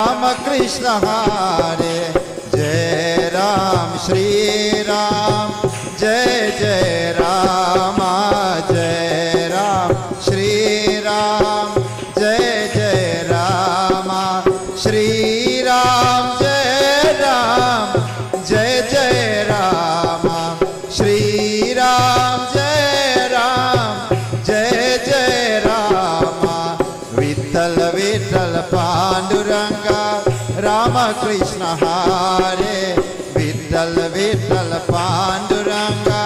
राम कृष्ण हरे जय राम श्री राम जय जय राम श्री राम जय जय राम श्री राम जय जय राम श्री राम जय जय राम विठ्ठल विठ्ठल पांडुरंगा राम कृष्ण हरे विठ्ठल विठ्ठल पांडुरंगा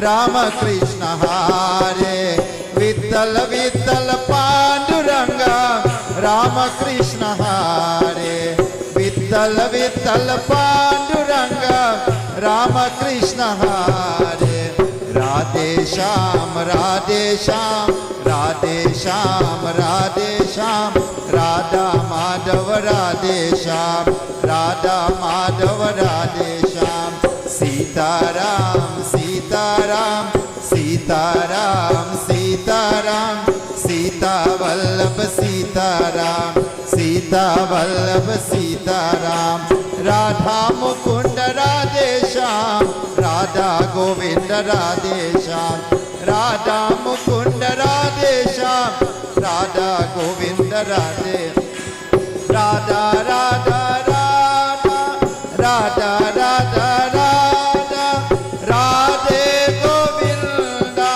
राम कृष्ण हरे विठ्ठल विठ्ठल पांडुरंगा राम कृष्ण हरे विठ्ठल विठ्ठल पांडुरंगा राम कृष्ण हरे राधे श्याम राधे श्याम राधे श्याम राधे श्याम राधा माधव राधे श्याम राधा माधव राधे श्याम सीताराम सीताराम सीताराम सीताराम सीता वल्लभ सीताराम सीता वल्लभ सीताराम राधा मुकुंद राधे श्याम राधा गोविंद राधे श्याम राधा मुकुंद राधे श्याम राधा गोविंद राधे राधा राधा राधा राधा राधा राधा राधे गोविंदा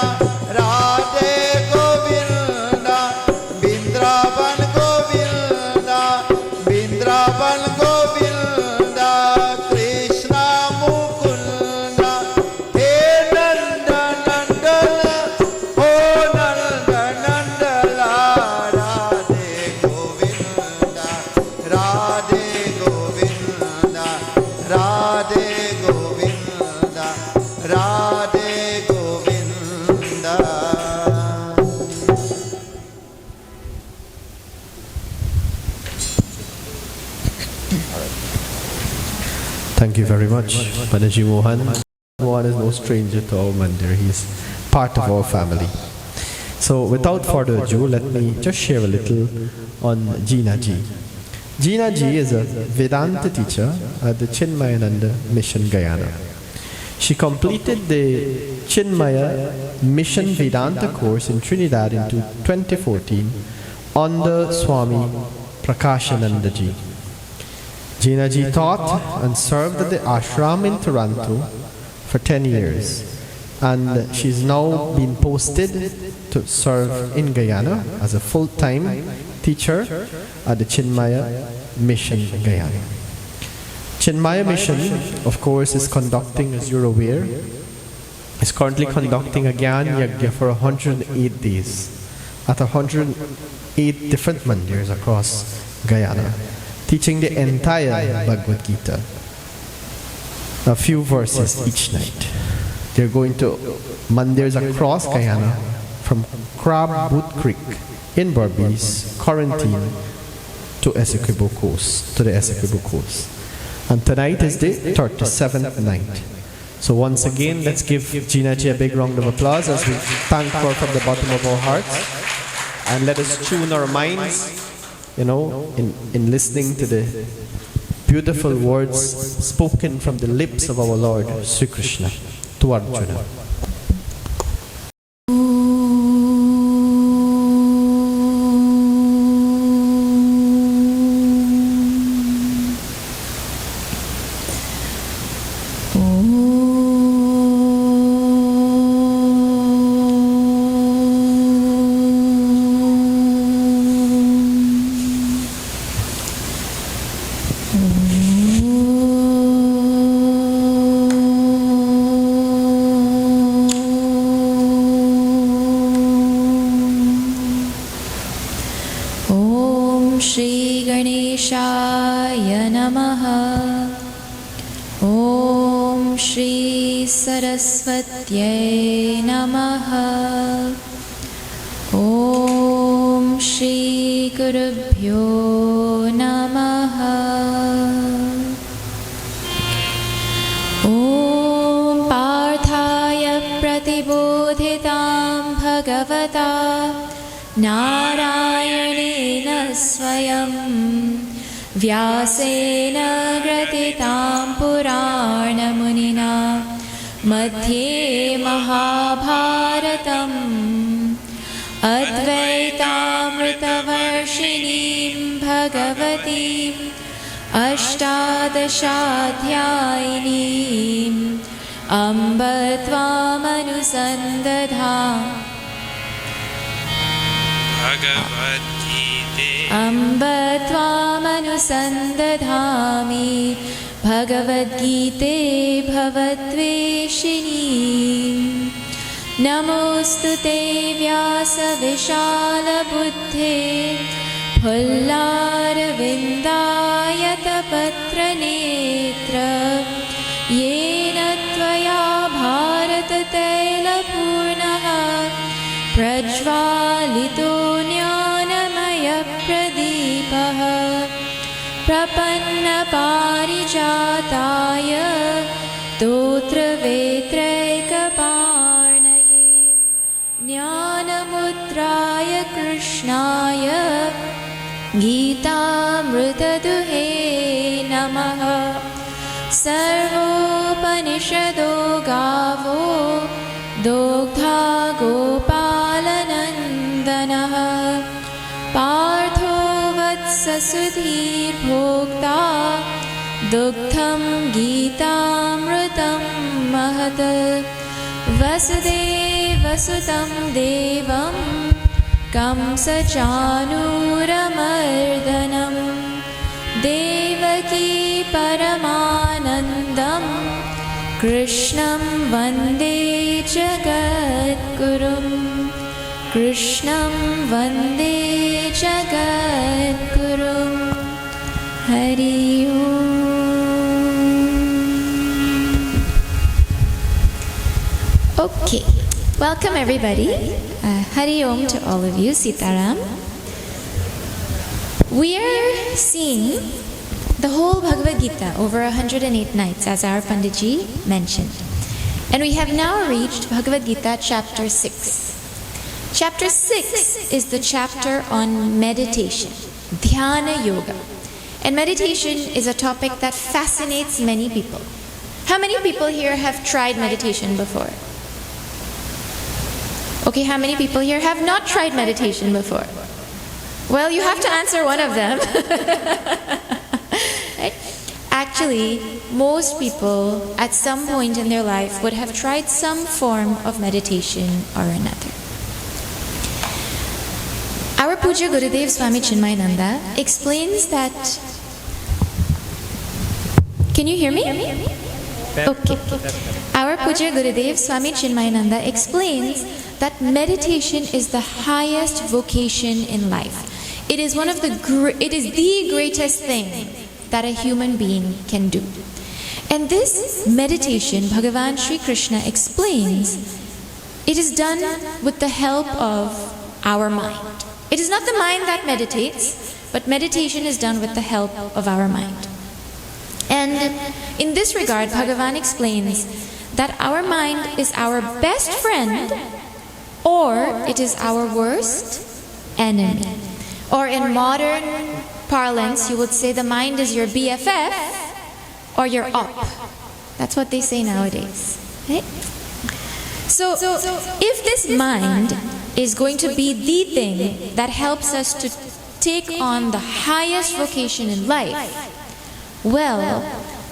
बिंद्रावन गोविंदा बिंद्रावन गोविंदा कृष्ण मुकुंदा हे नंद नंदन हो नंद नंदला Radhe Govinda Radhe Govinda Radhe Govinda Radhe Govinda. Thank you very much, Banaji Mohan. Mohan is no stranger to our mandir. He is part of our family. So without further ado, let me just share a little on Jeena Ji. Jeena Ji is a Vedanta teacher at the Chinmayananda Mission Guyana. She completed the Chinmaya Mission Vedanta course in Trinidad in 2014 under Swami Prakashananda Ji. Jeena Ji taught and served at the ashram in Toronto for 10 years, and she's now been posted to serve in Guyana as a full-time teacher at the Chinmaya Mission Guyana. Chinmaya Mission, of course, is conducting, as you're aware, is currently conducting a Gyan Yagya for 108 days at 108 different mandirs across Guyana, teaching the entire Bhagavad Gita, a few verses each night. They're going to mandirs across Guyana, from Crab Boot Creek in Berbice, Quarantine, to Essequibo Coast, to the Essequibo Coast. And tonight is the 37th night. So once again, let's give Jeena Ji a big round of applause as we thank her from the bottom of our hearts. And let us tune our minds, you know, in listening to the beautiful words spoken from the lips of our Lord Sri Krishna to Arjuna. सरस्वत्यै नमः। ॐ श्री गुरुभ्यो नमः। ॐ पार्थाय प्रतिबोधितां भगवता नारायणेन स्वयं व्यासेन ग्रथितां पुराणमुनिना मध्ये महाभारतम् अद्वैतामृतवर्षिणीं भगवतीम् अष्टादशाध्यायिनीम् अम्ब त्वामनुसन्दधामि अम्ब त्वामनुसन्दधामि भगवद्गीते भवद्वेषिणी नमोऽस्तु ते व्यासविशालबुद्धे फुल्लारविन्दायतपत्रनेत्र येन त्वया भारततैलपूर्णः प्रज्वालितो ज्ञानमयप्रदीपः प्रपन्नपारिजाताय स्तोत्रवेत्रैकपाणये ज्ञानमुद्राय कृष्णाय गीतामृतदुहे नमः सर्वोपनिषदो गावो दोग्धा गोपालनन्दनः पार्थो वत्ससुधीर्भोक्ता दुग्धं गीतामृतं महत् वसुदेवसुतं देवं कंसचाणूरमर्दनं देवकी परमानन्दं कृष्णं वन्दे जगद्गुरुं कृष्णं वन्दे जगद्गुरुं हरि ओम्। Okay, welcome everybody. Hari Om to all of you, Sitaram. We are seeing the whole Bhagavad Gita over 108 nights, as our Panditji mentioned. And we have now reached Bhagavad Gita chapter 6. Chapter 6 is the chapter on meditation, Dhyana Yoga. And meditation is a topic that fascinates many people. How many people here have tried meditation before? Okay, how many people here have not tried meditation before? Well, you have to answer one of them. Right? Actually, most people at some point in their life would have tried some form of meditation or another. Our Puja Gurudev Swami Chinmayananda explains that... Can you hear me? Okay. Our Puja Gurudev Swami Chinmayananda explains that meditation is the highest vocation in life. It is the greatest thing that a human being can do. And this meditation, Bhagavan Sri Krishna explains, it is done with the help of our mind. It is not the mind that meditates, but meditation is done with the help of our mind. And in this regard, Bhagavan explains that our mind is our best friend, or it is our worst enemy. Or in modern parlance, you would say the mind is your BFF or your op. That's what they say nowadays. Right? So if this mind is going to be the thing that helps us to take on the highest vocation in life, well,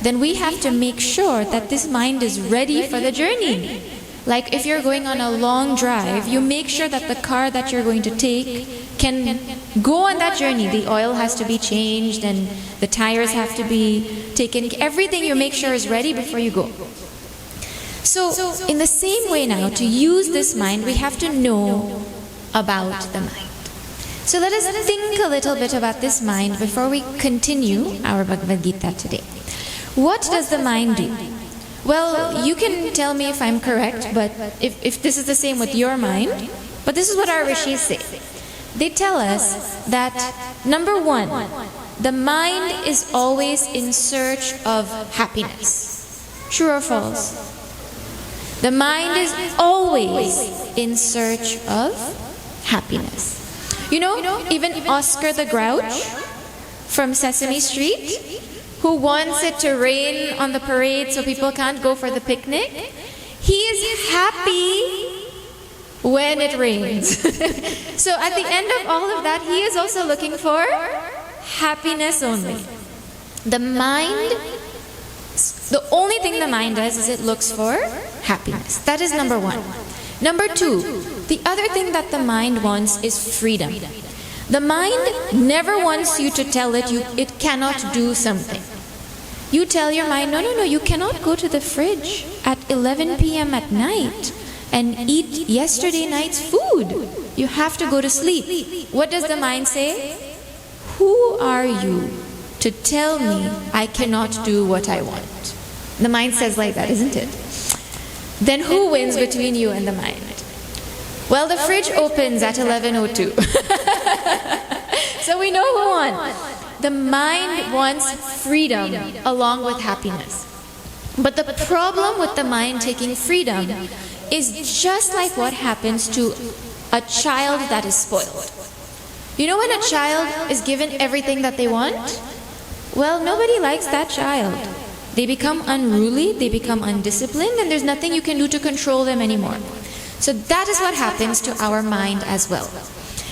then we have to make sure that this mind is ready for the journey. Like if you're going on a long drive, you make sure that the car that you're going to take can go on that journey. The oil has to be changed and the tires have to be taken. Everything you make sure is ready before you go. So in the same way now, to use this mind, we have to know about the mind. So let us think a little bit about this mind before we continue our Bhagavad Gita today. What does the mind do? Well, you can tell me if I'm correct, but if this is the same with your mind, but this is what our rishis say. They tell us that, number one, the mind is always in search of happiness. True or false? The mind is always in search of happiness. You know, even Oscar the Grouch, from Sesame Street who wants it to rain on the parade so people can't go for the picnic. He is happy when it rains. So at the end of all of that, he is also looking for happiness only. The mind, the only thing the mind does is it looks for happiness. That is number one. Number two, the other thing that the mind wants is freedom. The mind never wants you to tell it it cannot do something. You tell your mind, no, you cannot go to the fridge at 11 p.m. at night and eat yesterday night's food. You have to go to sleep. What does the mind say? Who are you to tell me I cannot do what I want? The mind says like that, isn't it? Then who wins between you and the mind? Well, the fridge opens at 11:02. So we know who won. The mind wants freedom along with happiness. But the problem with the mind taking freedom is just like what happens to a child that is spoiled. You know when a child is given everything that they want? Well, nobody likes that child. They become unruly, they become undisciplined, and there's nothing you can do to control them anymore. So that is what happens to our mind as well.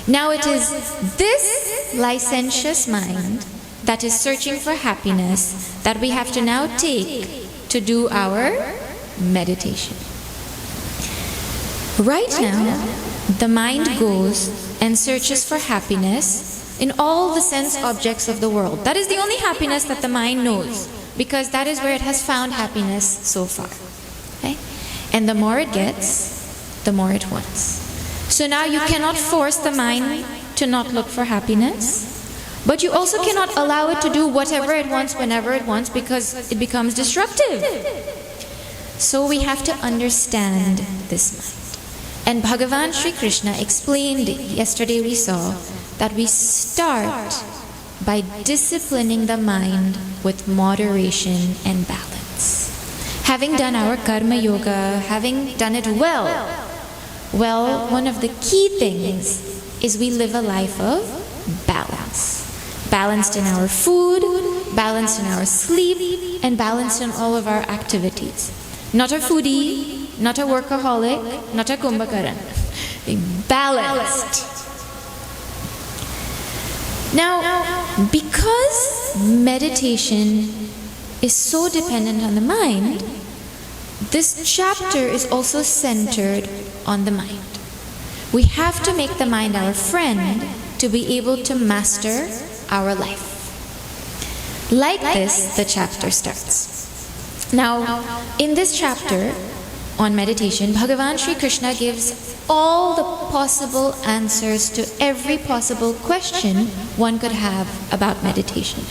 Now it is this licentious mind that is searching for happiness that we have to now take to do our meditation. Right now, the mind goes and searches for happiness in all the sense objects of the world. That is the only happiness that the mind knows, because that is where it has found happiness so far. Okay? And the more it gets, the more it wants. So now you cannot force the mind to not look for happiness, but you also cannot allow it to do whatever it wants whenever it wants, because it becomes destructive. So we have to understand this mind. And Bhagavan Sri Krishna explained, yesterday we saw, that we start by disciplining the mind with moderation and balance. Having done our karma yoga, having done it well, one of the key things is we live a life of balance. Balanced in our food, balanced in our sleep, and balanced in all of our activities. Not a foodie, not a workaholic, not a kumbhakaran. Balanced. Now, because meditation is so dependent on the mind, this chapter is also centered on the mind. We have to make the mind our friend to be able to master our life. Like this, the chapter starts. Now, in this chapter on meditation, Bhagavan Sri Krishna gives all the possible answers to every possible question one could have about meditation.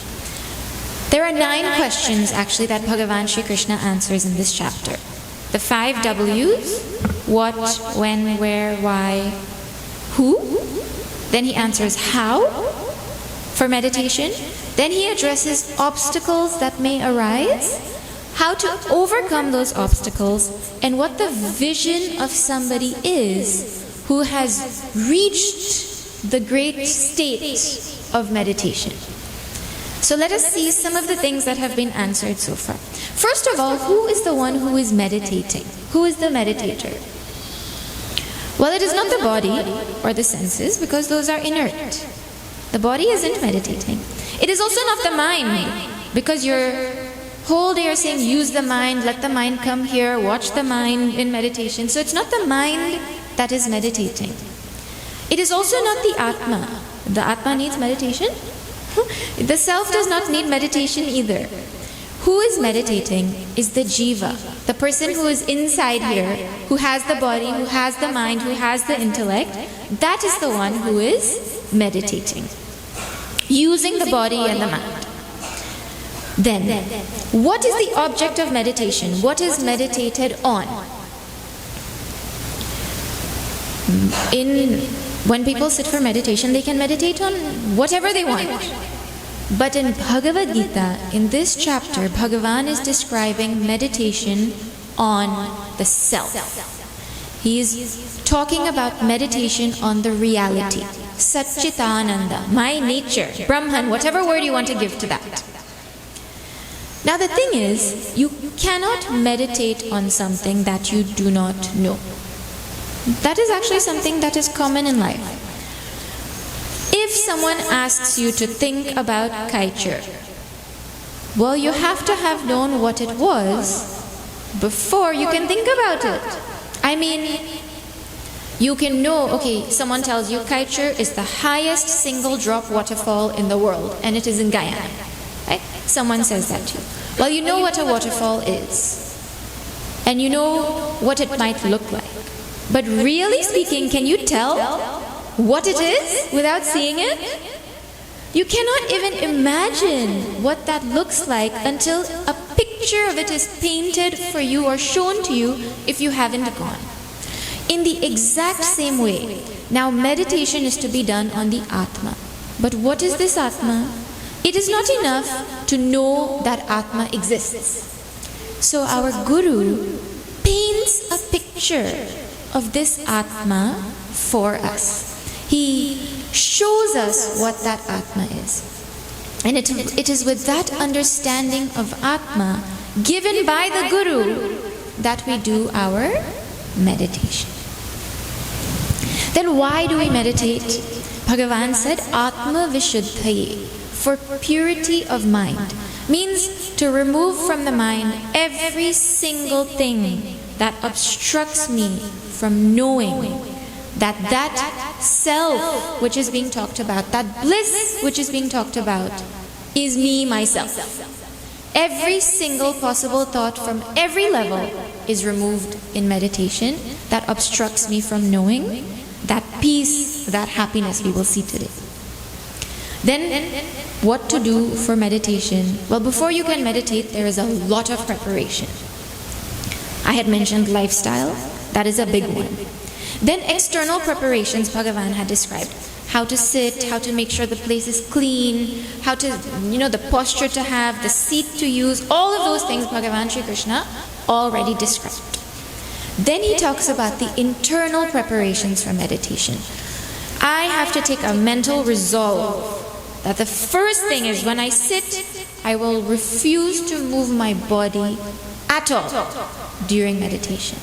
There are 9 questions actually that Bhagavan Sri Krishna answers in this chapter. The 5 W's: what, when, where, why, who. Then he answers how for meditation. Then he addresses obstacles that may arise, how to overcome those obstacles, and what the vision of somebody is who has reached the great state of meditation. So let us see some of the things that have been answered so far. First of all, who is the one who is meditating? Who is the meditator? Well, it is not the body or the senses, because those are inert. The body isn't meditating. It is also not the mind, because your whole day you're saying use the mind, let the mind come here, watch the mind in meditation. So it's not the mind that is meditating. It is also not the Atma. The Atma needs meditation. The self does not need meditation either. Who is meditating is the jiva, the person who is inside here, who has the body, who has the mind, who has the intellect. That is the one who is meditating, using the body and the mind. Then, what is the object of meditation? What is meditated on? When people sit for meditation, they can meditate on whatever they want. But in Bhagavad Gita, in this chapter, Bhagavan is describing meditation on the self. He is talking about meditation on the reality. Satchitananda, my nature, Brahman, whatever word you want to give to that. Now the thing is, you cannot meditate on something that you do not know. That is actually something that is common in life. If someone asks you to think about kaichur, well, you have to have known what it was before you can think about it. I mean, you can know, okay, someone tells you kaichur is the highest single drop waterfall in the world, and it is in Guyana. Right? Someone says that to you. Well, you know what a waterfall is, and you know what it might look like. But really speaking, can you tell what it is without seeing it? You cannot even imagine what that looks like until a picture of it is painted for you or shown to you if you haven't gone. In the exact same way, now meditation is to be done on the Atma. But what is this Atma? It is not enough to know that Atma exists. So our Guru paints a picture of this Atma for us. He shows us what that Atma is. And it is with that understanding of Atma given by the Guru that we do our meditation. Then why do we meditate? Bhagavan said, Atma Vishuddhaye, for purity of mind. Means to remove from the mind every single thing that obstructs me from knowing that self which is being talked about, that bliss which is being talked about, is me, myself. Every single possible thought from every level is removed in meditation that obstructs me from knowing that peace, that happiness we will see today. Then, what to do for meditation? Well, before you can meditate, there is a lot of preparation. I had mentioned lifestyle, that is a big one. Then external preparations Bhagavan had described. How to sit, how to make sure the place is clean, how to, the posture to have, the seat to use, all of those things Bhagavan Shri Krishna already described. Then he talks about the internal preparations for meditation. I have to take a mental resolve that the first thing is when I sit, I will refuse to move my body at all during meditation.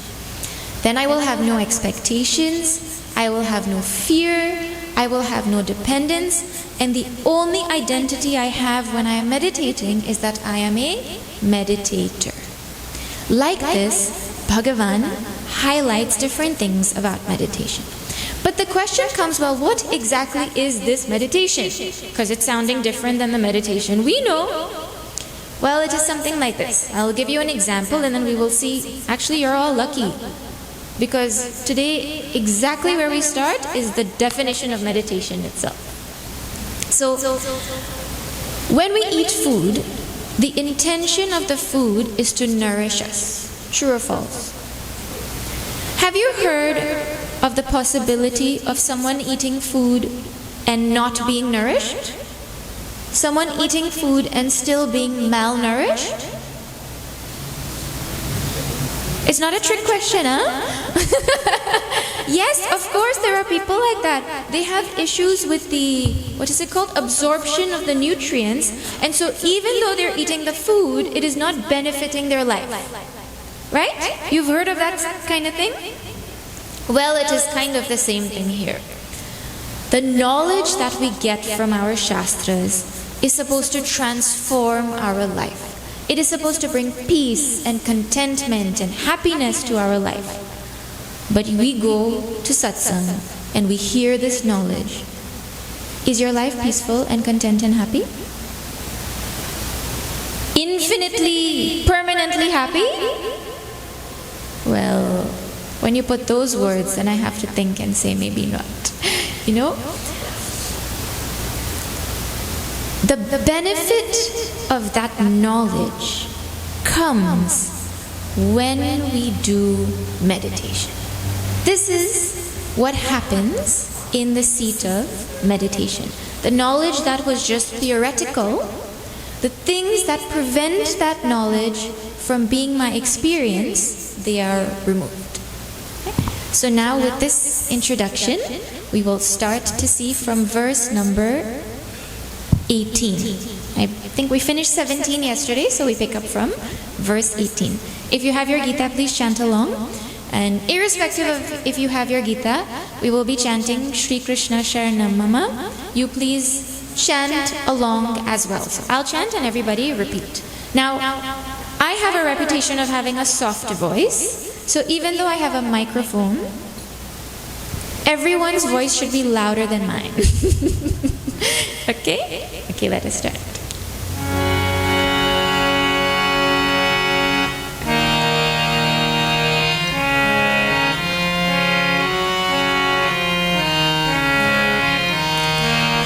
Then I will have no expectations, I will have no fear, I will have no dependence, and the only identity I have when I am meditating is that I am a meditator. Like this, Bhagavan highlights different things about meditation. But the question comes, well, what exactly is this meditation? Because it's sounding different than the meditation we know. Well, it is something like this. I'll give you an example and then we will see. Actually, you're all lucky. Because today, exactly where we start is the definition of meditation itself. So, when we eat food, the intention of the food is to nourish us. True or false? Have you heard of the possibility of someone eating food and not being nourished? Someone eating food and still being malnourished? It's not a trick question, huh? Yes, of course there are people like that. They have issues with the, absorption of the nutrients. And so even though they're eating the food, it is not benefiting their life. Right? You've heard of that kind of thing? Well, it is kind of the same thing here. The knowledge that we get from our Shastras is supposed to transform our life. It is supposed to bring peace and contentment and happiness to our life. But we go to satsang and we hear this knowledge. Is your life peaceful and content and happy? Infinitely, permanently happy? Well, when you put those words, then I have to think and say maybe not. The benefit of that knowledge comes when we do meditation. This is what happens in the seat of meditation. The knowledge that was just theoretical, the things that prevent that knowledge from being my experience, they are removed. So now with this introduction, we will start to see from verse number 18. I think we finished 17 yesterday, so we pick up from verse 18. If you have your Gita, please chant along. And irrespective of if you have your Gita, we will be chanting Shri Krishna Sharanam Mama. You please chant along as well. So I'll chant and everybody repeat. Now, I have a reputation of having a soft voice. So even though I have a microphone, everyone's voice should be louder than mine. Okay? Okay, let us start.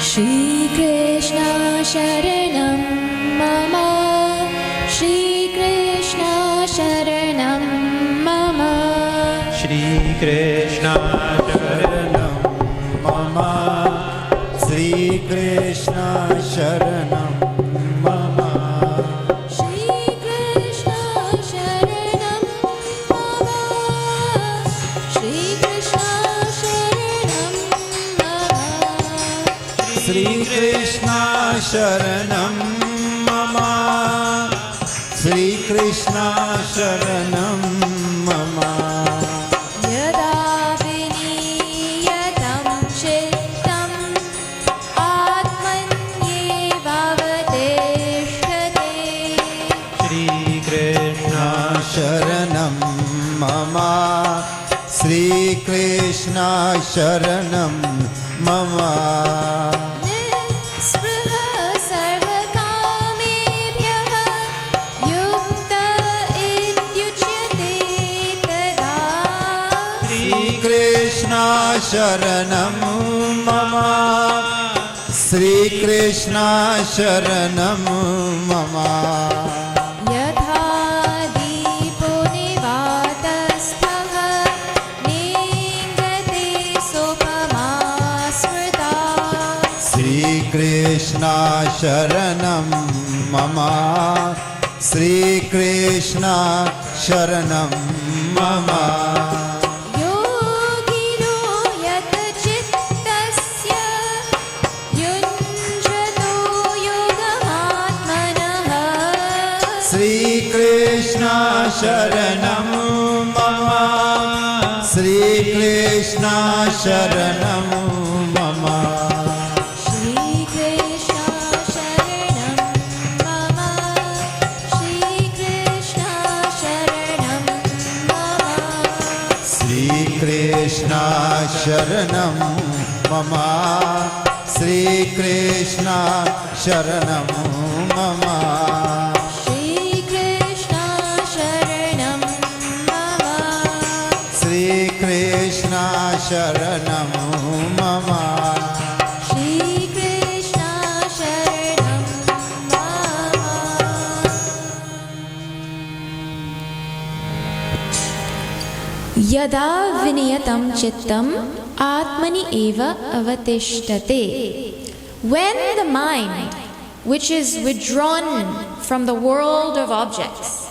Shri Krishna Sharanam Mama, Shri Krishna Sharanam Mama, Shri Krishna Sharanam Mama, Shri Krishna Sharanam Mama, Shri Krishna Sharanam Mama, Shri Krishna Sharanam Mama, Shri Krishna Sharanam Mama, Shri Krishna Sharanam Mama. Yada viniyatam chittam atmanyevavadeshyate. Shri Krishna Sharanam Mama, Shri Krishna Sharanam Mama. Nispruha sarvakamebhyah yukta ityuchyate tada. Shri Krishna Sharanam Mama, Shri Krishna Sharanam Mama. Yatha deepo nivatastha ningate sopama smrita. Shri Krishna Sharanam Mama, Shri Krishna Sharanam Mama. Yogino yat chittasya yunjato yogamatmanah. Shri Krishna Sharanam Mama, Shri Krishna Sharanam Mama. Shri Krishna Sharanam Mama, Shri Krishna Sharanam Mama, Shri Krishna Sharanam Mama, Shri Krishna Sharanam Mama. Shri Krishna Sharanam Mama, Shri Krishna Sharanam Mama. Shri Krishna Sharanam Mama. Yada viniyatam chittam atmani eva avatishtate. When the mind, which is withdrawn from the world of objects,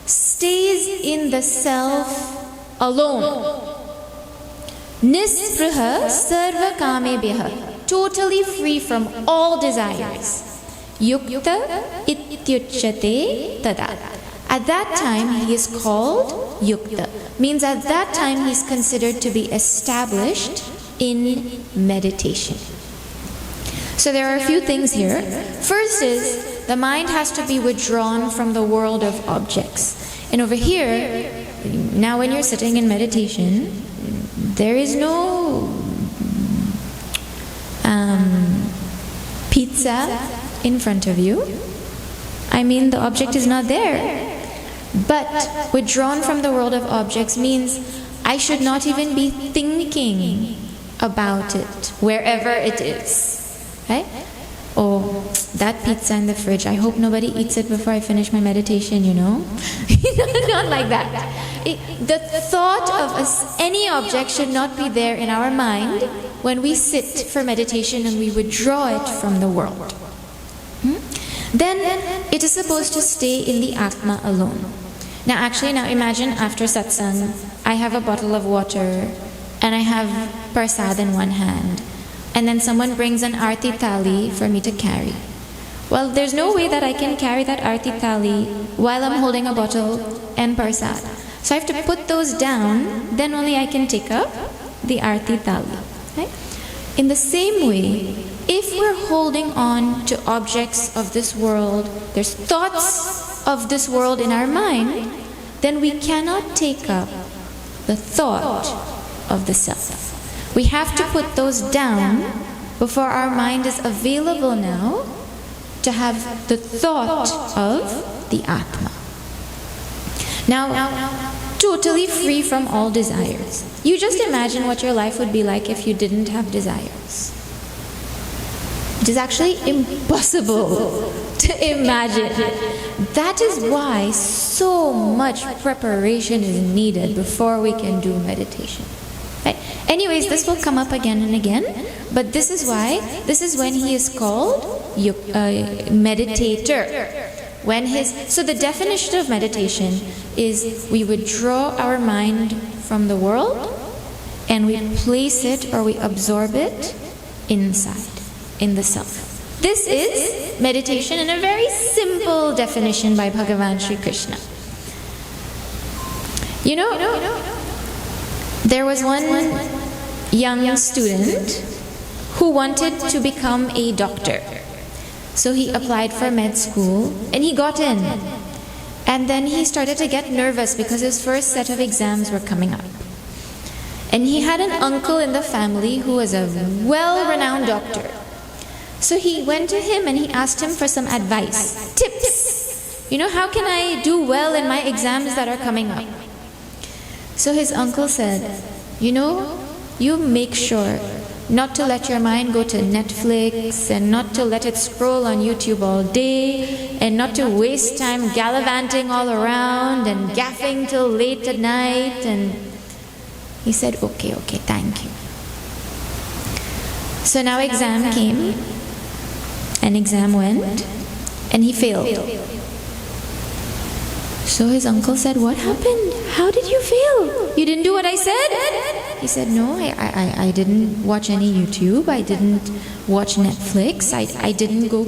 stays in the self alone, nispriha sarva kamebhyah, totally free from all desires, yukta ityuchyate tada. At that time he is called yukta, means at that time he is considered to be established in meditation. So there are a few things here. First is the mind has to be withdrawn from the world of objects. And over here, now when you're sitting in meditation, there is no pizza in front of you. I mean, the object is not there. But withdrawn from the world of objects means I should not even be thinking about it, wherever it is. Right? Oh, that pizza in the fridge, I hope nobody eats it before I finish my meditation, you know? Not like that. The thought of any object should not be there in our mind when we sit for meditation and we withdraw it from the world. Then it is supposed to stay in the Atma alone. Now imagine after satsang, I have a bottle of water and I have prasad in one hand, and then someone brings an arti thali for me to carry. Well, there's no way that I can carry that arti thali while I'm holding a bottle and prasad. So I have to put those down, then only I can take up the arti thali. Right? In the same way, if we're holding on to objects of this world, there's thoughts of this world in our mind, then we cannot take up the thought of the self. We have to put those down before our mind is available now to have the thought of the Atma. Now, totally free from all desires. You just imagine what your life would be like if you didn't have desires. It is actually impossible to imagine. That is why so much preparation is needed before we can do meditation. Right? Anyways, this will come up again and again, but this is when he is called meditator. So the definition of meditation is we withdraw our mind from the world and we place it or we absorb it inside, in the self. This is meditation in a very simple definition by Bhagavan Sri Krishna. You know, there was one young student who wanted to become a doctor. So he applied for med school and he got in. And then he started to get nervous because his first set of exams were coming up. And he had an uncle in the family who was a well-renowned doctor. So he went to him and he asked him for some advice, tips. You know, how can I do well in my exams that are coming up? So his uncle said, you know, you make sure not to let your mind go to Netflix and not to let it scroll on YouTube all day and not to waste time gallivanting all around and gaffing till late at night. And he said, okay, thank you. So now exam came and exam went and he failed. So his uncle said, what happened? How did you fail? You didn't do what I said? He said, no, I didn't watch any YouTube. I didn't watch Netflix. I didn't go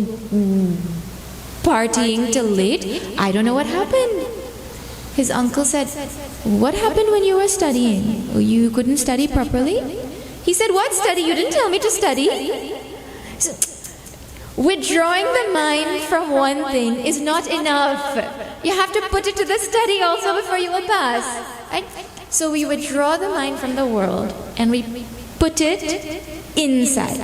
partying till late. I don't know what happened. His uncle said, what happened when you were studying? You couldn't study properly? He said, what study? You didn't tell me to study. So, withdrawing the mind from one thing is not enough. You have to put it to the study also before you will pass. Right? So we withdraw the mind from the world and we put it inside.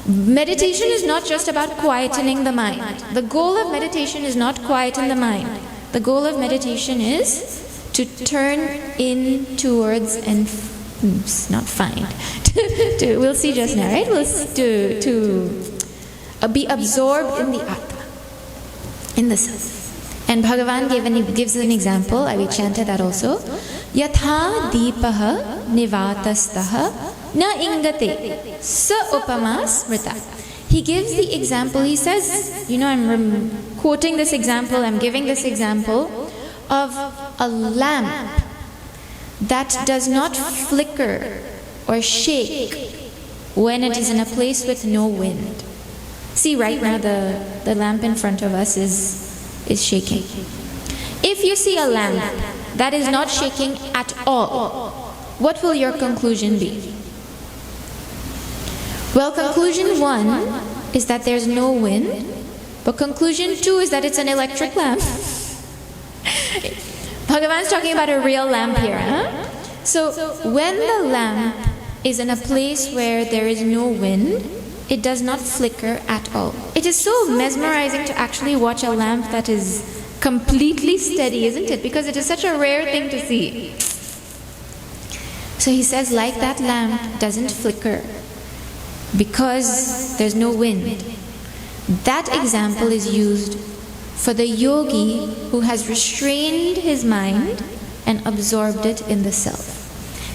Meditation is not just about quietening the mind. The goal of meditation is not quieten the mind. The goal of meditation is to turn in towards and not find. We'll see just now, right? To be absorbed in the Atma, in the self. And Bhagavan gives an example. I will chant that also. Yatha deepaha nivatastaha na ingate sa upama smrita. He gives the example. He says, you know, I'm quoting this example, I'm giving this example of a lamp that does not flicker or shake when it is in a place with no wind. See, right now the lamp in front of us is shaking. If you see a lamp that is not shaking at all, what will your conclusion be? Well, conclusion 1 is that there's no wind, but conclusion 2 is that it's an electric lamp. Bhagavan's talking about a real lamp here. Huh? So when the lamp is in a place where there is no wind, it does not flicker at all. It is so mesmerizing to actually watch a lamp that is completely steady, isn't it? Because it is such a rare thing to see. So he says, like that lamp doesn't flicker because there's no wind. That example is used for the yogi who has restrained his mind and absorbed it in the self.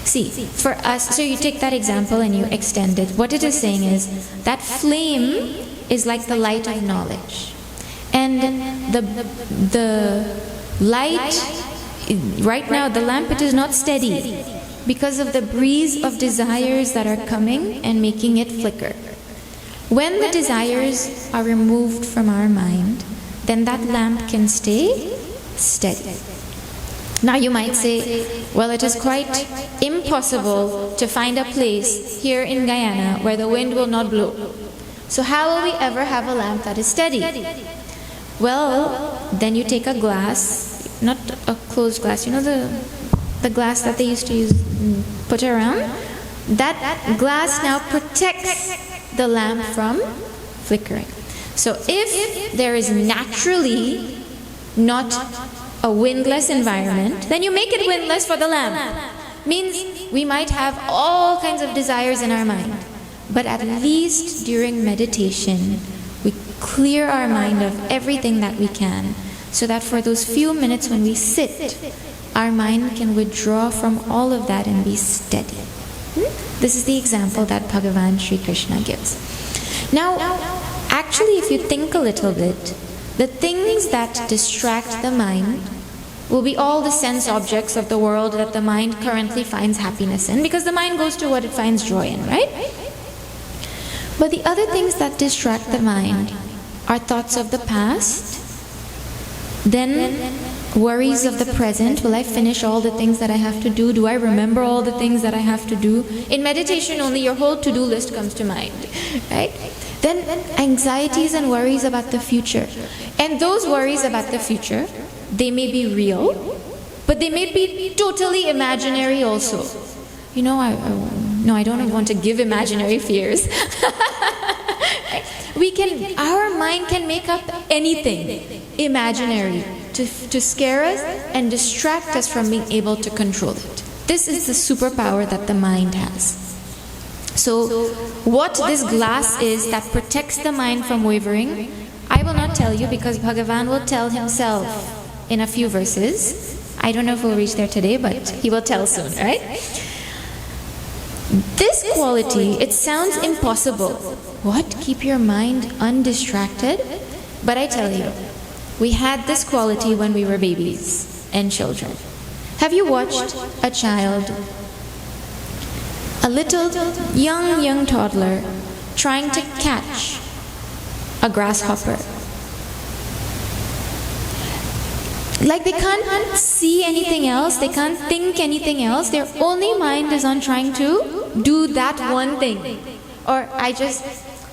See, for us, so you take that example and you extend it. What it is saying is that flame is like the light of knowledge. And the light right now the lamp, it is not steady because of the breeze of desires that are coming and making it flicker. When the desires are removed from our mind, then that lamp can stay steady. Now you might say, well, it is quite impossible to find a place here in Guyana where the wind will not blow. So how will we ever have a lamp that is steady? Well, then you take a glass, not a closed glass, you know the glass that they used to use, put around? That glass now protects the lamp from flickering. So if there is naturally not a windless environment, then you make it windless for the lamp. Means we might have all kinds of desires in our mind, but at least during meditation, we clear our mind of everything that we can, so that for those few minutes when we sit, our mind can withdraw from all of that and be steady. This is the example that Bhagavan Sri Krishna gives. Now, actually, if you think a little bit, the things that distract the mind will be all the sense objects of the world that the mind currently finds happiness in, because the mind goes to what it finds joy in, right? But the other things that distract the mind are thoughts of the past, then worries of the present. Will I finish all the things that I have to do? Do I remember all the things that I have to do? In meditation only, your whole to-do list comes to mind, right? Then anxieties and worries about the future. And those worries about the future, they may be real, but they may be totally imaginary also. You know, I don't want to give imaginary fears. Our mind can make up anything imaginary to scare us and distract us from being able to control it. This is the superpower that the mind has. So what this glass is that protects the mind from wavering, I will not tell you, because Bhagavan will tell himself in a few verses. I don't know if we'll reach there today, but he will tell soon, right? This quality, it sounds impossible. What? Keep your mind undistracted? But I tell you, we had this quality when we were babies and children. Have you watched a child, a little young toddler, trying to catch a grasshopper? Like they can't see anything else, they can't think anything else, their only mind is on trying to do that one thing. Or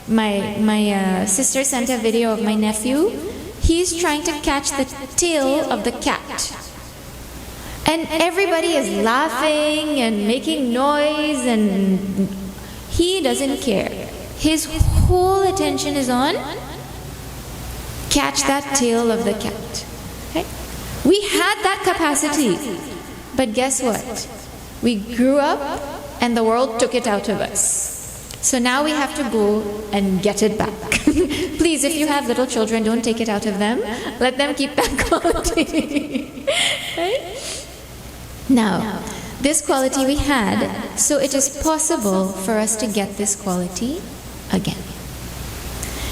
my sister sent a video of my nephew. He's trying to catch the tail of the cat. And everybody is laughing and making noise, and he doesn't care. His whole attention is on catch that tail of the cat. Right? We had that capacity, but guess what? We grew up and the world took it out of us. So now we have to go and get it back. Please, if you have little children, don't take it out of them. Let them keep that quality. Right? Now, this quality we had, so it is possible for us to get this quality again.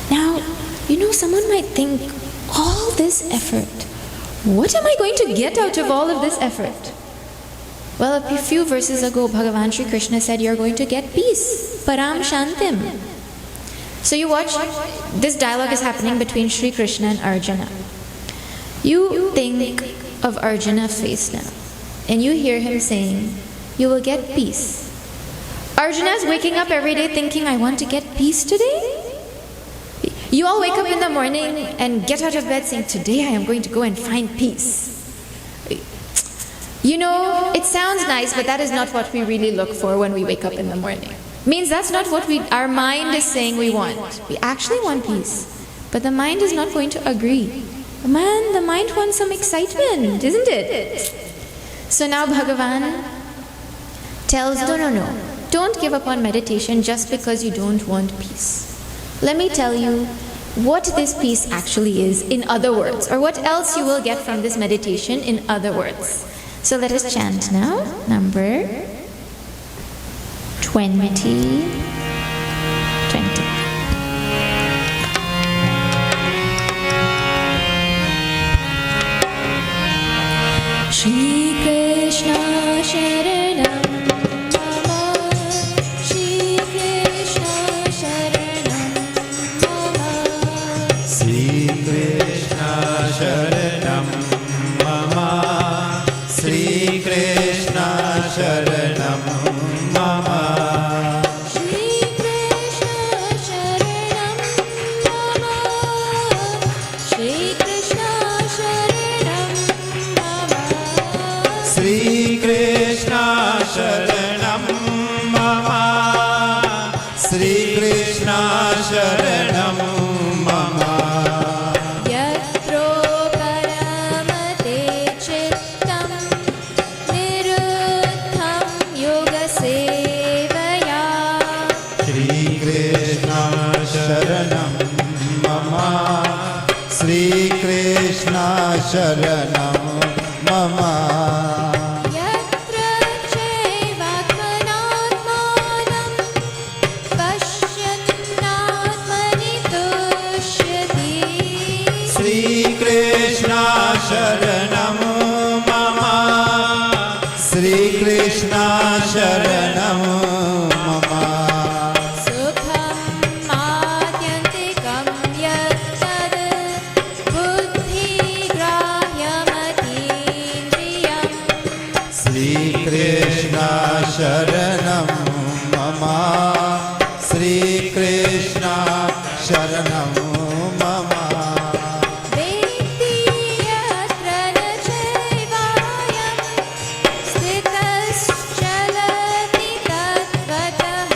Now, someone might think, all this effort, what am I going to get out of all of this effort? Well, a few verses ago, Bhagavan Sri Krishna said you're going to get peace, param shantim. So you watch, this dialogue is happening between Sri Krishna and Arjuna. You think of Arjuna's face now, and you hear him saying, you will get peace. Arjuna is waking up every day thinking, I want to get peace today? You all wake up in the morning and get out of bed saying, today I am going to go and find peace. It sounds nice, but that is not what we really look for when we wake up in the morning. Means that's not what our mind is saying we want. We actually want peace, but the mind is not going to agree. The mind wants some excitement, isn't it? So now Bhagavan tells, no. Don't give up on meditation just because you don't want peace. Let me tell you what this peace actually is in other words, or what else you will get from this meditation in other words. So let us chant now, number 20. Shri शरणं मम श्रीकृष्ण शरणं मम श्रीकृष्ण शरणं मम यत्रो परमते चित्तं निरुद्धं योगसेवया श्रीकृष्ण शरणं मम श्रीकृष्ण शरणं मम यत्र चैवात्मनात्मानं पश्यन्नात्मनि तुष्यति श्रीकृष्ण शरणं मम श्रीकृष्ण शरणं मम सुखं आत्यन्तिकं यत्तद् बुद्धिग्राह्यमतीन्द्रियम् श्रीकृष्ण शरणं मम श्रीकृष्ण शरणं मम वेत्ति यत्र न चैवायं स्थितश्चलति तत्त्वतः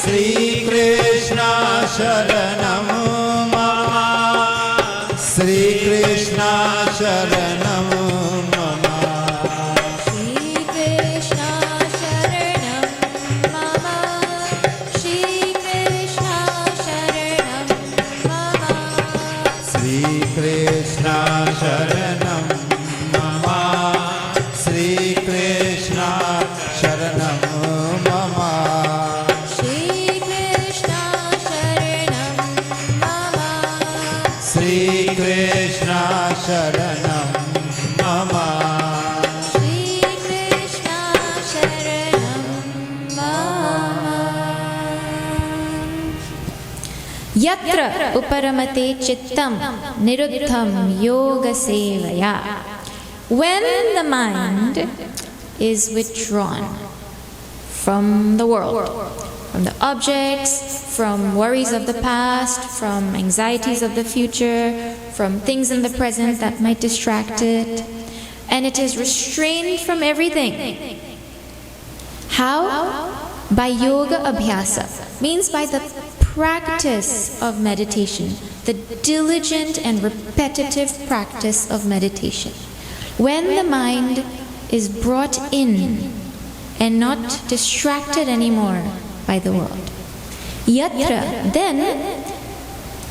श्रीकृष्ण शरणं मम श्रीकृष्ण शरणं मम श्रीकृष्ण शरणं मम श्रीकृष्ण शरणं मम श्रीकृष्ण शरणं मम श्रीकृष्ण शरणं मम श्रीकृष्ण शरणं मम श्रीकृष्ण शरणं मम श्रीकृष्ण शरणं मम यत्र उपरमते चित्तं निरुद्धं योगसेवया when the mind is withdrawn from the world, from the objects, from worries of the past, from anxieties of the future, from things in the present that might distract it, and it is restrained from everything. How? By yoga abhyasa, means by the practice of meditation, the diligent and repetitive practice of meditation. When the mind is brought in and not distracted anymore by the world. Yatra, then,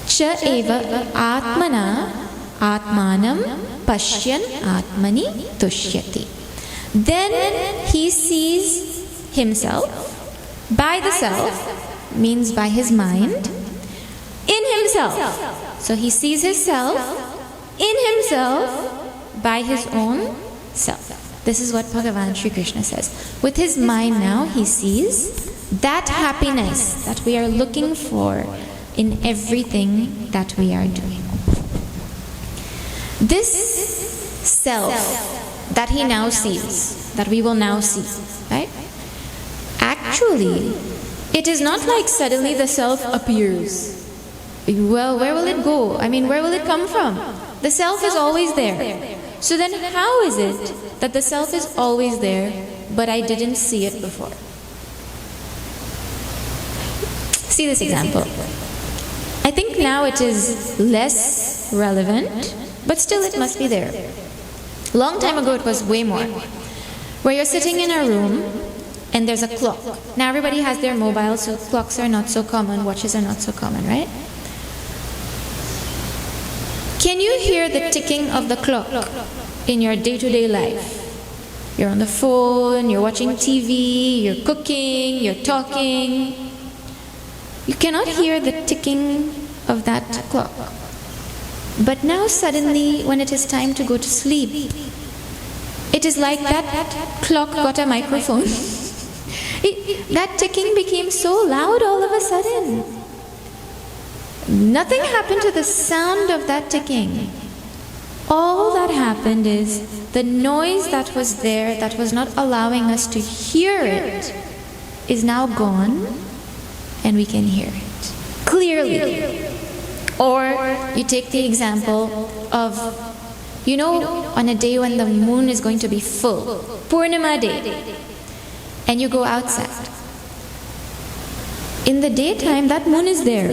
cha eva atmana atmanam pashyan atmani tushyati. Then he sees himself, by the self, means by his mind, in himself. So he sees his self in himself by his own self. This is what Bhagavan Sri Krishna says. With his mind now, he sees that happiness that we are looking for in everything that we are doing. This self that he now sees, that we will now see, right? Actually, it is not like suddenly the self appears. Well, where will it go? I mean, where will it come from? The self is always there. So then how is it that the self is always there, but I didn't see it before? See this example. I think now it is less relevant, but still it must be there. Long time ago it was way more. Where you're sitting in a room and there's a clock. Now everybody has their mobile, so clocks are not so common, watches are not so common, right? Can you hear the ticking of the clock in your day-to-day life? You're on the phone, you're watching TV, you're cooking, you're talking. You cannot hear the ticking of that clock. But now suddenly, when it is time to go to sleep, it is like that clock got a microphone. That ticking became so loud all of a sudden. Nothing happened to the sound of that ticking. All that happened is the noise that was there, that was not allowing us to hear it, is now gone, and we can hear it clearly. Or you take the example of, on a day when the moon is going to be full, Purnima day, and you go outside. In the daytime, that moon is there,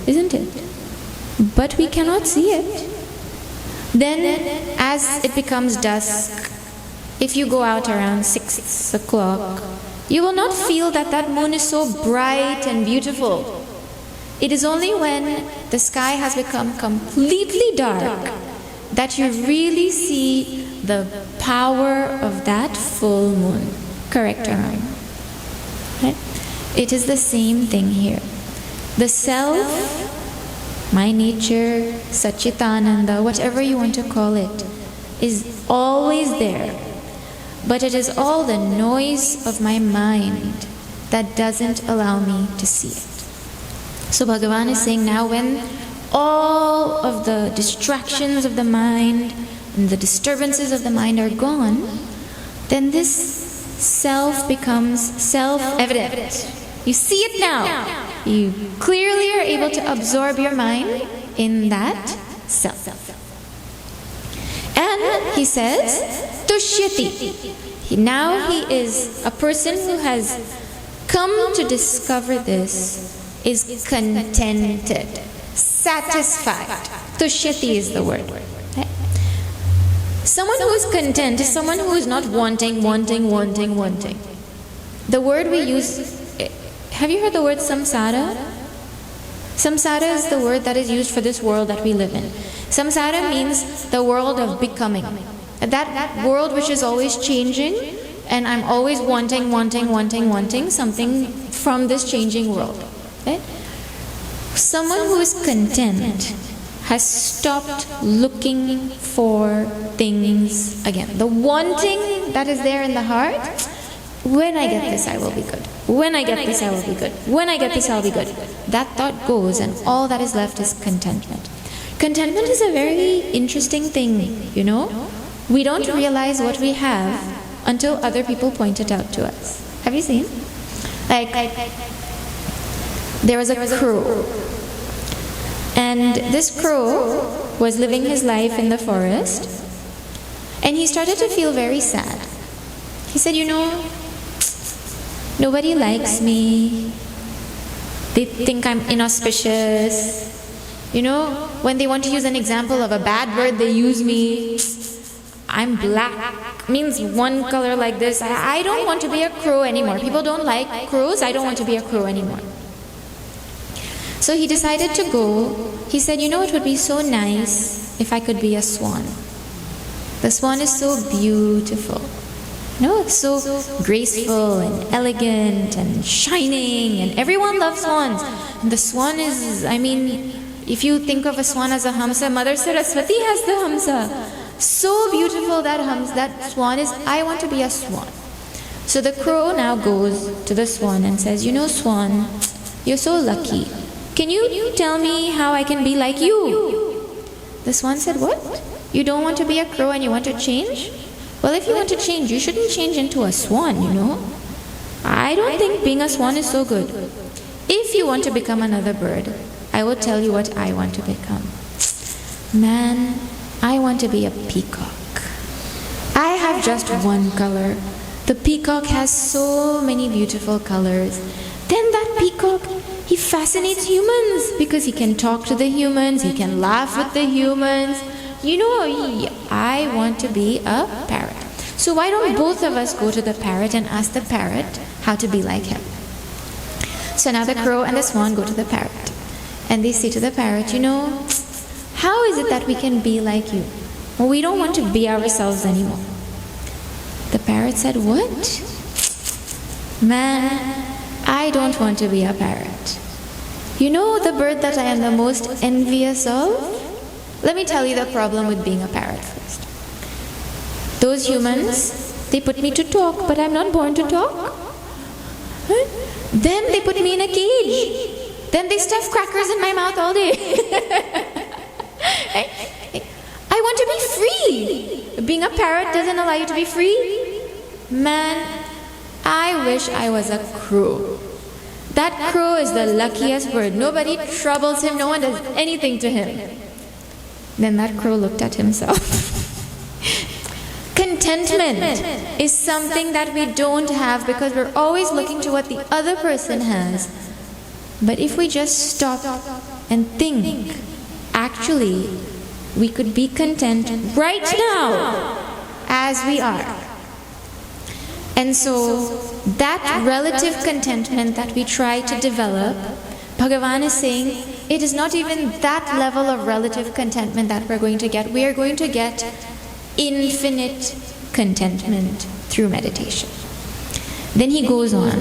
isn't it? But we cannot see it. Then, as it becomes dusk, if you go out around 6 o'clock, you will not feel that that moon is so bright and beautiful. It is only when the sky has become completely dark that you really see the power of that full moon. Correct or wrong? Right? It is the same thing here. The self, my nature, Satchitananda, whatever you want to call it, is always there. But it is all the noise of my mind that doesn't allow me to see it. So Bhagavan is saying now, when all of the distractions of the mind and the disturbances of the mind are gone, then this self becomes self-evident. You see it now. You clearly are able to absorb your mind in that self. And he says, Tushyati. Now he is a person who has come to discover this, is contented, satisfied. Tushyati is the word. Someone who is content is someone who is not wanting. The word we use, have you heard the word samsara? Samsara is the word that is used for this world that we live in. Samsara means the world of becoming. That world which is always changing, and I'm always wanting something from this changing world. Okay? Someone who is content has stopped looking for things again. The wanting that is there in the heart, when I get this, I will be good. When I get this, I will be good. When I get this, I'll be good. That thought goes, and all that is left is contentment. Contentment is a very interesting thing, We don't realize what we have until other people point it out to us. Have you seen? Like, there was a crow. And this crow was living his life in the forest. And he started to feel very sad. He said, nobody likes me. They think I'm inauspicious. When they want to use an example of a bad word, they use me. I'm black, means one color like this. I don't want to be a crow anymore. People don't like crows. I don't want to be a crow anymore. So he decided to go. He said, it would be so nice if I could be a swan. The swan is so beautiful. It's so graceful and elegant and shining, and everyone loves swans. And the swan is, if you think of a swan as a hamsa, Mother Saraswati has the hamsa. So beautiful that swan is. I want to be a swan. So the crow now goes to the swan and says, swan, you're so lucky. Can you tell me how I can be like you? The swan said, what? You don't want to be a crow and you want to change? Well, if you want to change, you shouldn't change into a swan, I don't think being a swan is so good. If you want to become another bird, I will tell you what I want to become. Man, I want to be a peacock. I have just one color. The peacock has so many beautiful colors. Then that peacock, he fascinates humans because he can talk to the humans, he can laugh with the humans. I want to be a parrot. So why don't both of us go to the parrot and ask the parrot how to be like him? So now the crow and the swan go to the parrot. And they say to the parrot, how is it that we can be like you? Well, we don't want to be ourselves anymore. The parrot said, what? Man, I don't want to be a parrot. The bird that I am the most envious of? Let me tell you the problem with being a parrot first. Those humans, they put me to talk, but I'm not born to talk. Then they put me in a cage. Then they stuff crackers in my mouth all day. I want to be free. Being a parrot doesn't allow you to be free. Man, I wish I was a crow. That crow is the luckiest bird. Nobody troubles him, no one does anything to him. Then that crow looked at himself. Contentment is something that we don't have because we're always looking to what the other person has. But if we just stop and think, actually, we could be content right now as we are. And so that relative contentment that we try to develop, Bhagavan is saying it is not even that level of relative contentment that we're going to get. We are going to get infinite contentment through meditation. Then he goes on.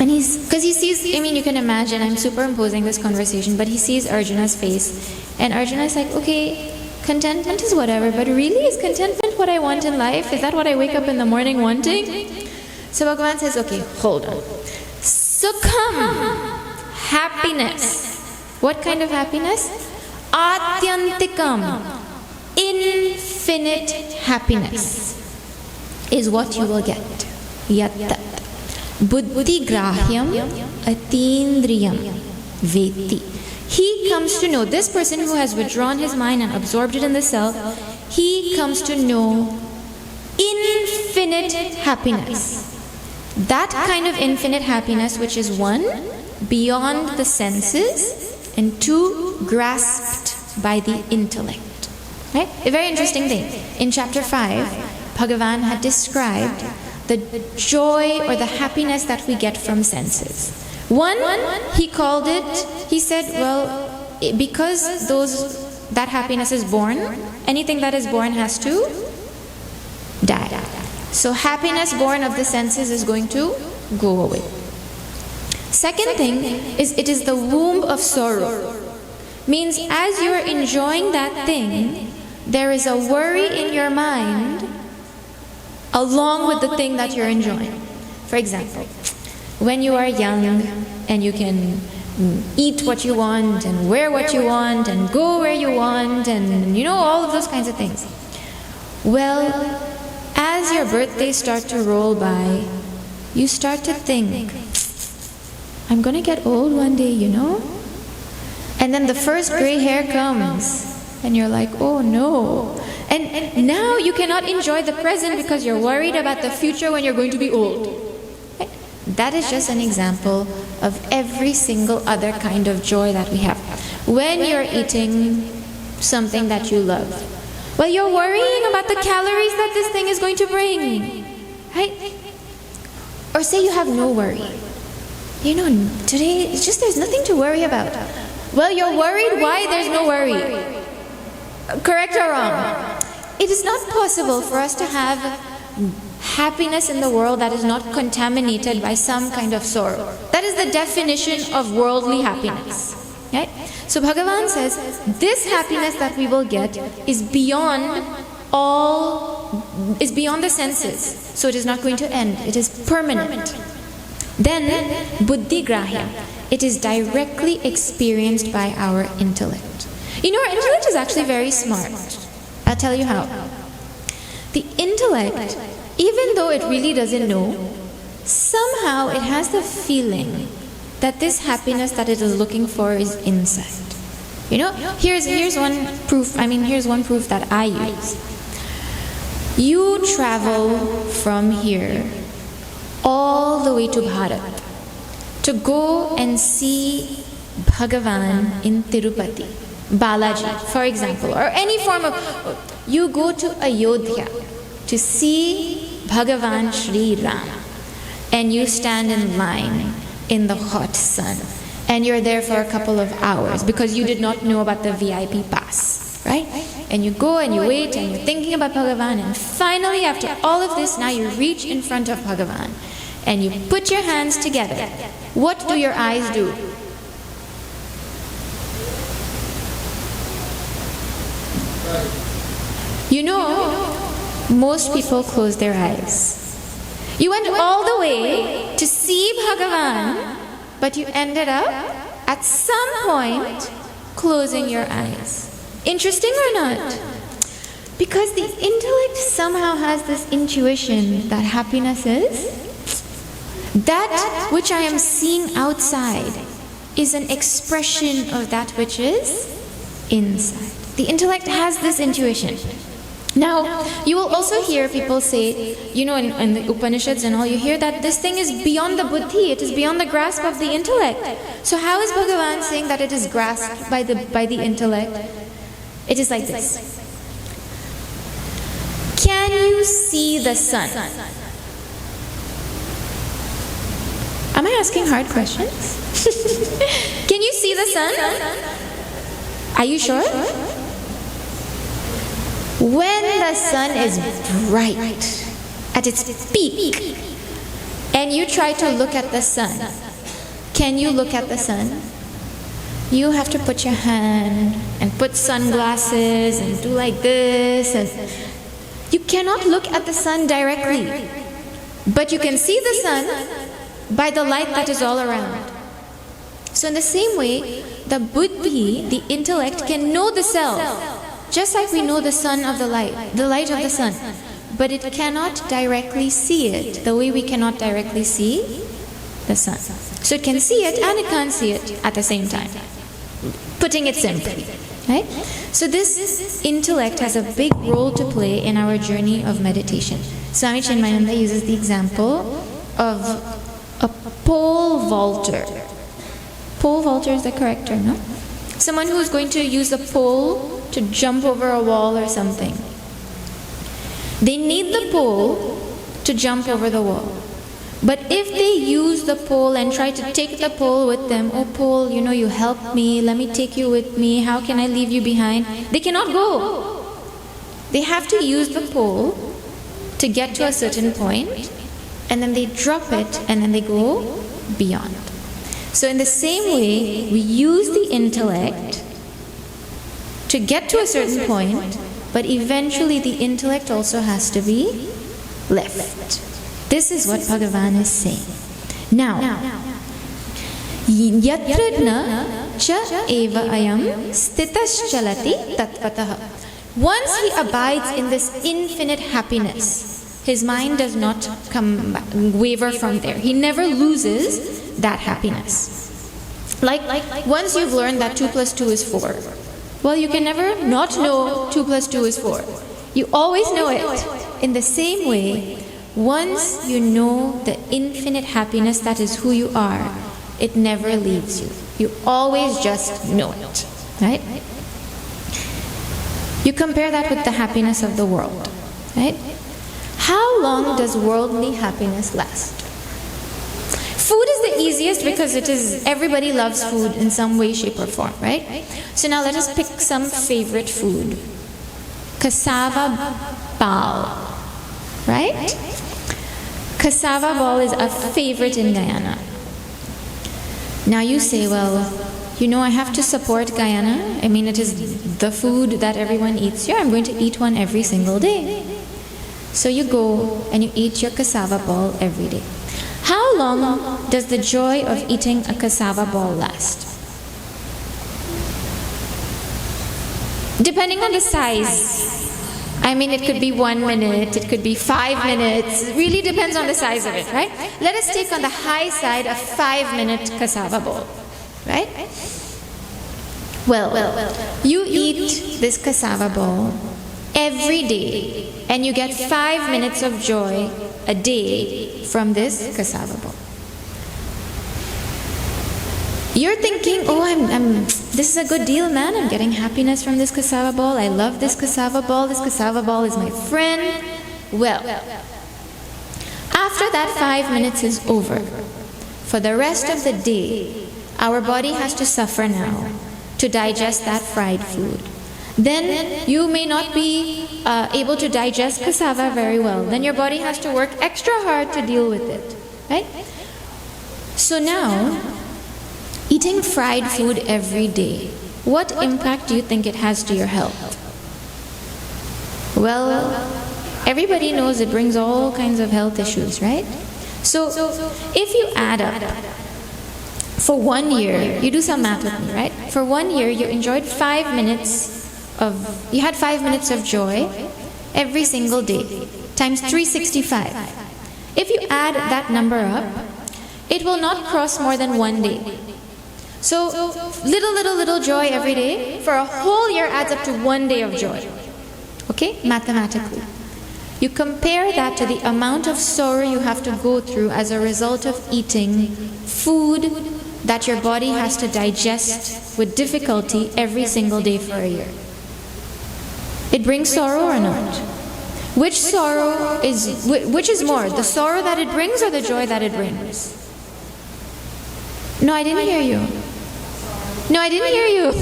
And because he sees, you can imagine, I'm superimposing this conversation, but he sees Arjuna's face. And Arjuna's like, okay, contentment is whatever, but really is contentment what I want in life? Is that what I wake up in the morning wanting? So Bhagavan says, okay, hold on. Sukham, happiness. What kind of happiness? Atyantikam, infinite happiness is what you will get. Yattat. Buddhi grahyam atindriyam veti. He comes to know, this person who has withdrawn his mind and absorbed it in the self, he comes to know infinite happiness. That kind of infinite happiness which is one, beyond the senses, and two, grasped by the intellect. Right? A very interesting thing. In chapter 5, Bhagavan had described the joy or the happiness that we get from senses. One, he called it, he said, well, because that happiness is born, anything that is born has to die. So happiness born of the senses is going to go away. Second thing is it is the womb of sorrow. Means as you are enjoying that thing, there is a worry in your mind along with the thing that you're enjoying. For example, when you are young and you can eat what you want and wear what you want and go where you want and all of those kinds of things. Well, as your birthdays start to roll by, you start to think, I'm going to get old one day, And then the first gray hair comes and you're like, oh no. And now you cannot enjoy the present because you're worried about the future when you're going to be old. Right? That is just an example of every single other kind of joy that we have. When you're eating something that you love, well, you're worrying about the calories that this thing is going to bring. Right? Or say you have no worry. Today, it's just there's nothing to worry about. Well, you're worried why there's no worry. Correct or wrong? It is not possible for us to have happiness in the world that is not contaminated by some kind of sorrow. That is the definition of worldly happiness. Right? So Bhagavan says, this happiness that we will get is beyond the senses. So it is not going to end. It is permanent. Then, buddhi grahya. It is directly experienced by our intellect. Our intellect is actually very smart. I'll tell you how. The intellect, even though it really doesn't know, somehow it has the feeling that this happiness that it is looking for is inside. Here's one proof. Here's one proof that I use. You travel from here all the way to Bharat to go and see Bhagavan in Tirupati, Balaji, for example, or any form of... You go to Ayodhya to see Bhagavan Shri Ram, and you stand in line in the hot sun, and you're there for a couple of hours because you did not know about the VIP pass, right? And you go and you wait and you're thinking about Bhagavan, and finally after all of this, now you reach in front of Bhagavan and you put your hands together. What do your eyes do? Most people close their eyes. You went all the way to see Bhagavan, but you ended up at some point closing your eyes. Interesting or not? Because the intellect somehow has this intuition that happiness is that which I am seeing outside is an expression of that which is inside. The intellect has this intuition. Now, you will also hear people say, you know, in the Upanishads and all, you hear that this thing is beyond the buddhi, it is beyond the grasp of the intellect. So how is Bhagavan saying that it is grasped by the intellect? It is like this. Can you see the sun? Am I asking hard questions? Can you see the sun? Are you sure? When the sun is bright, at its peak, and you try to look at the sun, can you look at the sun? You have to put your hand and put sunglasses and do like this, and you cannot look at the sun directly, but you can see the sun by the light that is all around. So in the same way, the buddhi, the intellect, can know the self, just like we know the sun of the light of the sun, but it cannot directly see it the way we cannot directly see the sun. So it can see it and it can't see it at the same time, putting it simply, right? So this intellect has a big role to play in our journey of meditation. Swami Chinmayananda uses the example of a pole vaulter. Pole vaulter is the correct term, no? Someone who is going to use the pole to jump over a wall or something. They need the pole to jump over the wall. But if they use the pole and try to take the pole with them, oh pole, you know, you helped me, let me take you with me, how can I leave you behind? They cannot go. They have to use the pole to get to a certain point, and then they drop it, and then they go beyond. So in the same way, we use the intellect to get to a certain point, but eventually the intellect also has to be left. This is what Bhagavan is saying. Now, yatra na cha eva ayam stitaschalati tatpataha. Once he abides in this infinite happiness, his mind does not waver from there. He never loses that happiness. Like once you've learned that 2 plus 2 is 4, well, you can never not know 2 plus 2 is 4. You always know it. In the same way, once you know the infinite happiness that is who you are, it never leaves you. You always just know it, right? You compare that with the happiness of the world, right? How long does worldly happiness last? Food is the easiest because everybody loves food in some way, shape or form, right? So now let us pick some favorite food. Cassava ball, right? Cassava ball is a favorite in Guyana. Now you say, well, you know, I have to support Guyana. I mean, it is the food that everyone eats here. I'm going to eat one every single day. So you go and you eat your cassava ball every day. How long does the joy of eating a cassava ball last? Depending on the size. I mean, it could be 1 minute, it could be 5 minutes. It really depends on the size of it, right? Let us take on the high side a 5-minute cassava ball, right? Well, you eat this cassava ball every day and you get 5 minutes of joy a day from this cassava ball. You're thinking, oh, this is a good deal, man. I'm getting happiness from this cassava ball. I love this cassava ball. This cassava ball is my friend. Well, after that 5 minutes is over, for the rest of the day, our body has to suffer now to digest that fried food. Then you may not be able to digest cassava very well. Then your body has to work extra hard to deal with it, right? So now, eating fried food every day, what impact do you think it has to your health? Well, everybody knows it brings all kinds of health issues, right? So if you add up, for 1 year, you do some math with me, right? For 1 year, you enjoyed 5 minutes you had 5 minutes of joy every single day, times 365. If you add that number up, it will not cross more than 1 day. So little joy every day for a whole year adds up to 1 day of joy. Okay, mathematically. You compare that to the amount of sorrow you have to go through as a result of eating food that your body has to digest with difficulty every single day for a year. It brings sorrow or not? Which is more, the sorrow that it brings or the joy that it brings? No, I didn't hear you. No, I didn't hear you.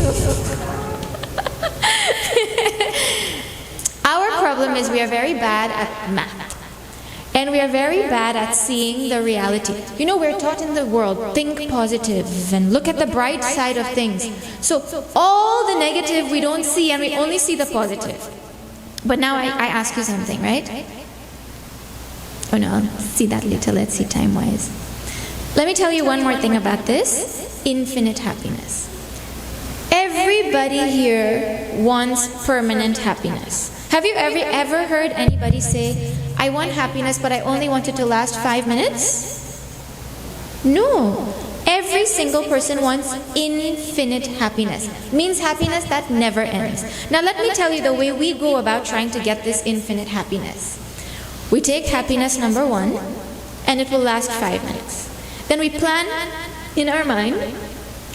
Our problem is we are very bad at math. And we are very bad at seeing the reality. You know, we're taught in the world, think positive and look at the bright side of things. So all the negative we don't see and we only see the positive. But now I ask you something, right? Oh no, I'll see that later. Let's see time-wise. Let me tell you one more thing about this. Infinite happiness. Everybody here wants permanent happiness. Have you ever heard anybody say, I want happiness, but I only want it to last 5 minutes? No. Every single person wants infinite happiness. Means happiness that never ends. Now let me tell you the way we go about trying to get this infinite happiness. We take happiness number 1, and it will last 5 minutes. Then we plan in our mind,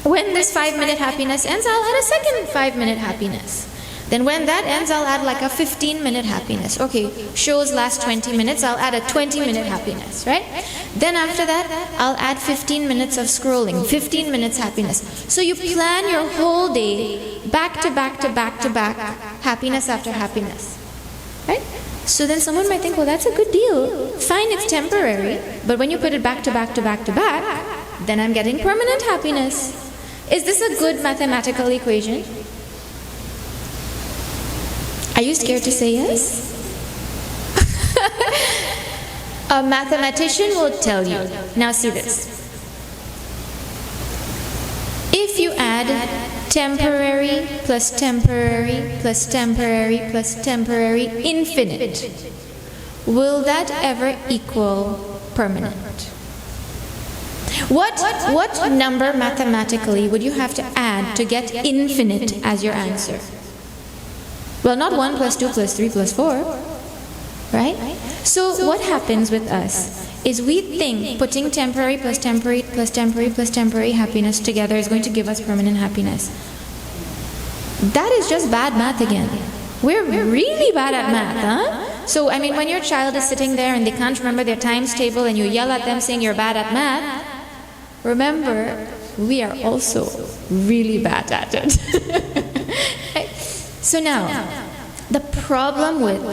when this 5-minute happiness ends, I'll add a second 5-minute happiness. Then when that ends, I'll add like a 15-minute happiness. Okay, shows last 20 minutes, I'll add a 20-minute happiness, right? Then after that, I'll add 15 minutes of scrolling, 15 minutes happiness. So you plan your whole day, back to back to back to back, happiness after happiness, right? So then someone might think, well, that's a good deal. Fine, it's temporary, but when you put it back to back to back to back, then I'm getting permanent happiness. Is this a good mathematical equation? Are you scared to say yes? A mathematician will tell you. Now see this. If you add temporary plus temporary plus temporary plus temporary infinite, will that ever equal permanent? What number mathematically would you have to add to get infinite as your answer? Well, not 1 plus 2 plus 3 plus 4, right? So what happens with us is we think putting temporary plus temporary plus temporary plus temporary happiness together is going to give us permanent happiness. That is just bad math again. We're really bad at math, huh? So, I mean, when your child is sitting there and they can't remember their times table and you yell at them saying you're bad at math, remember, we are also really bad at it. So now, the problem with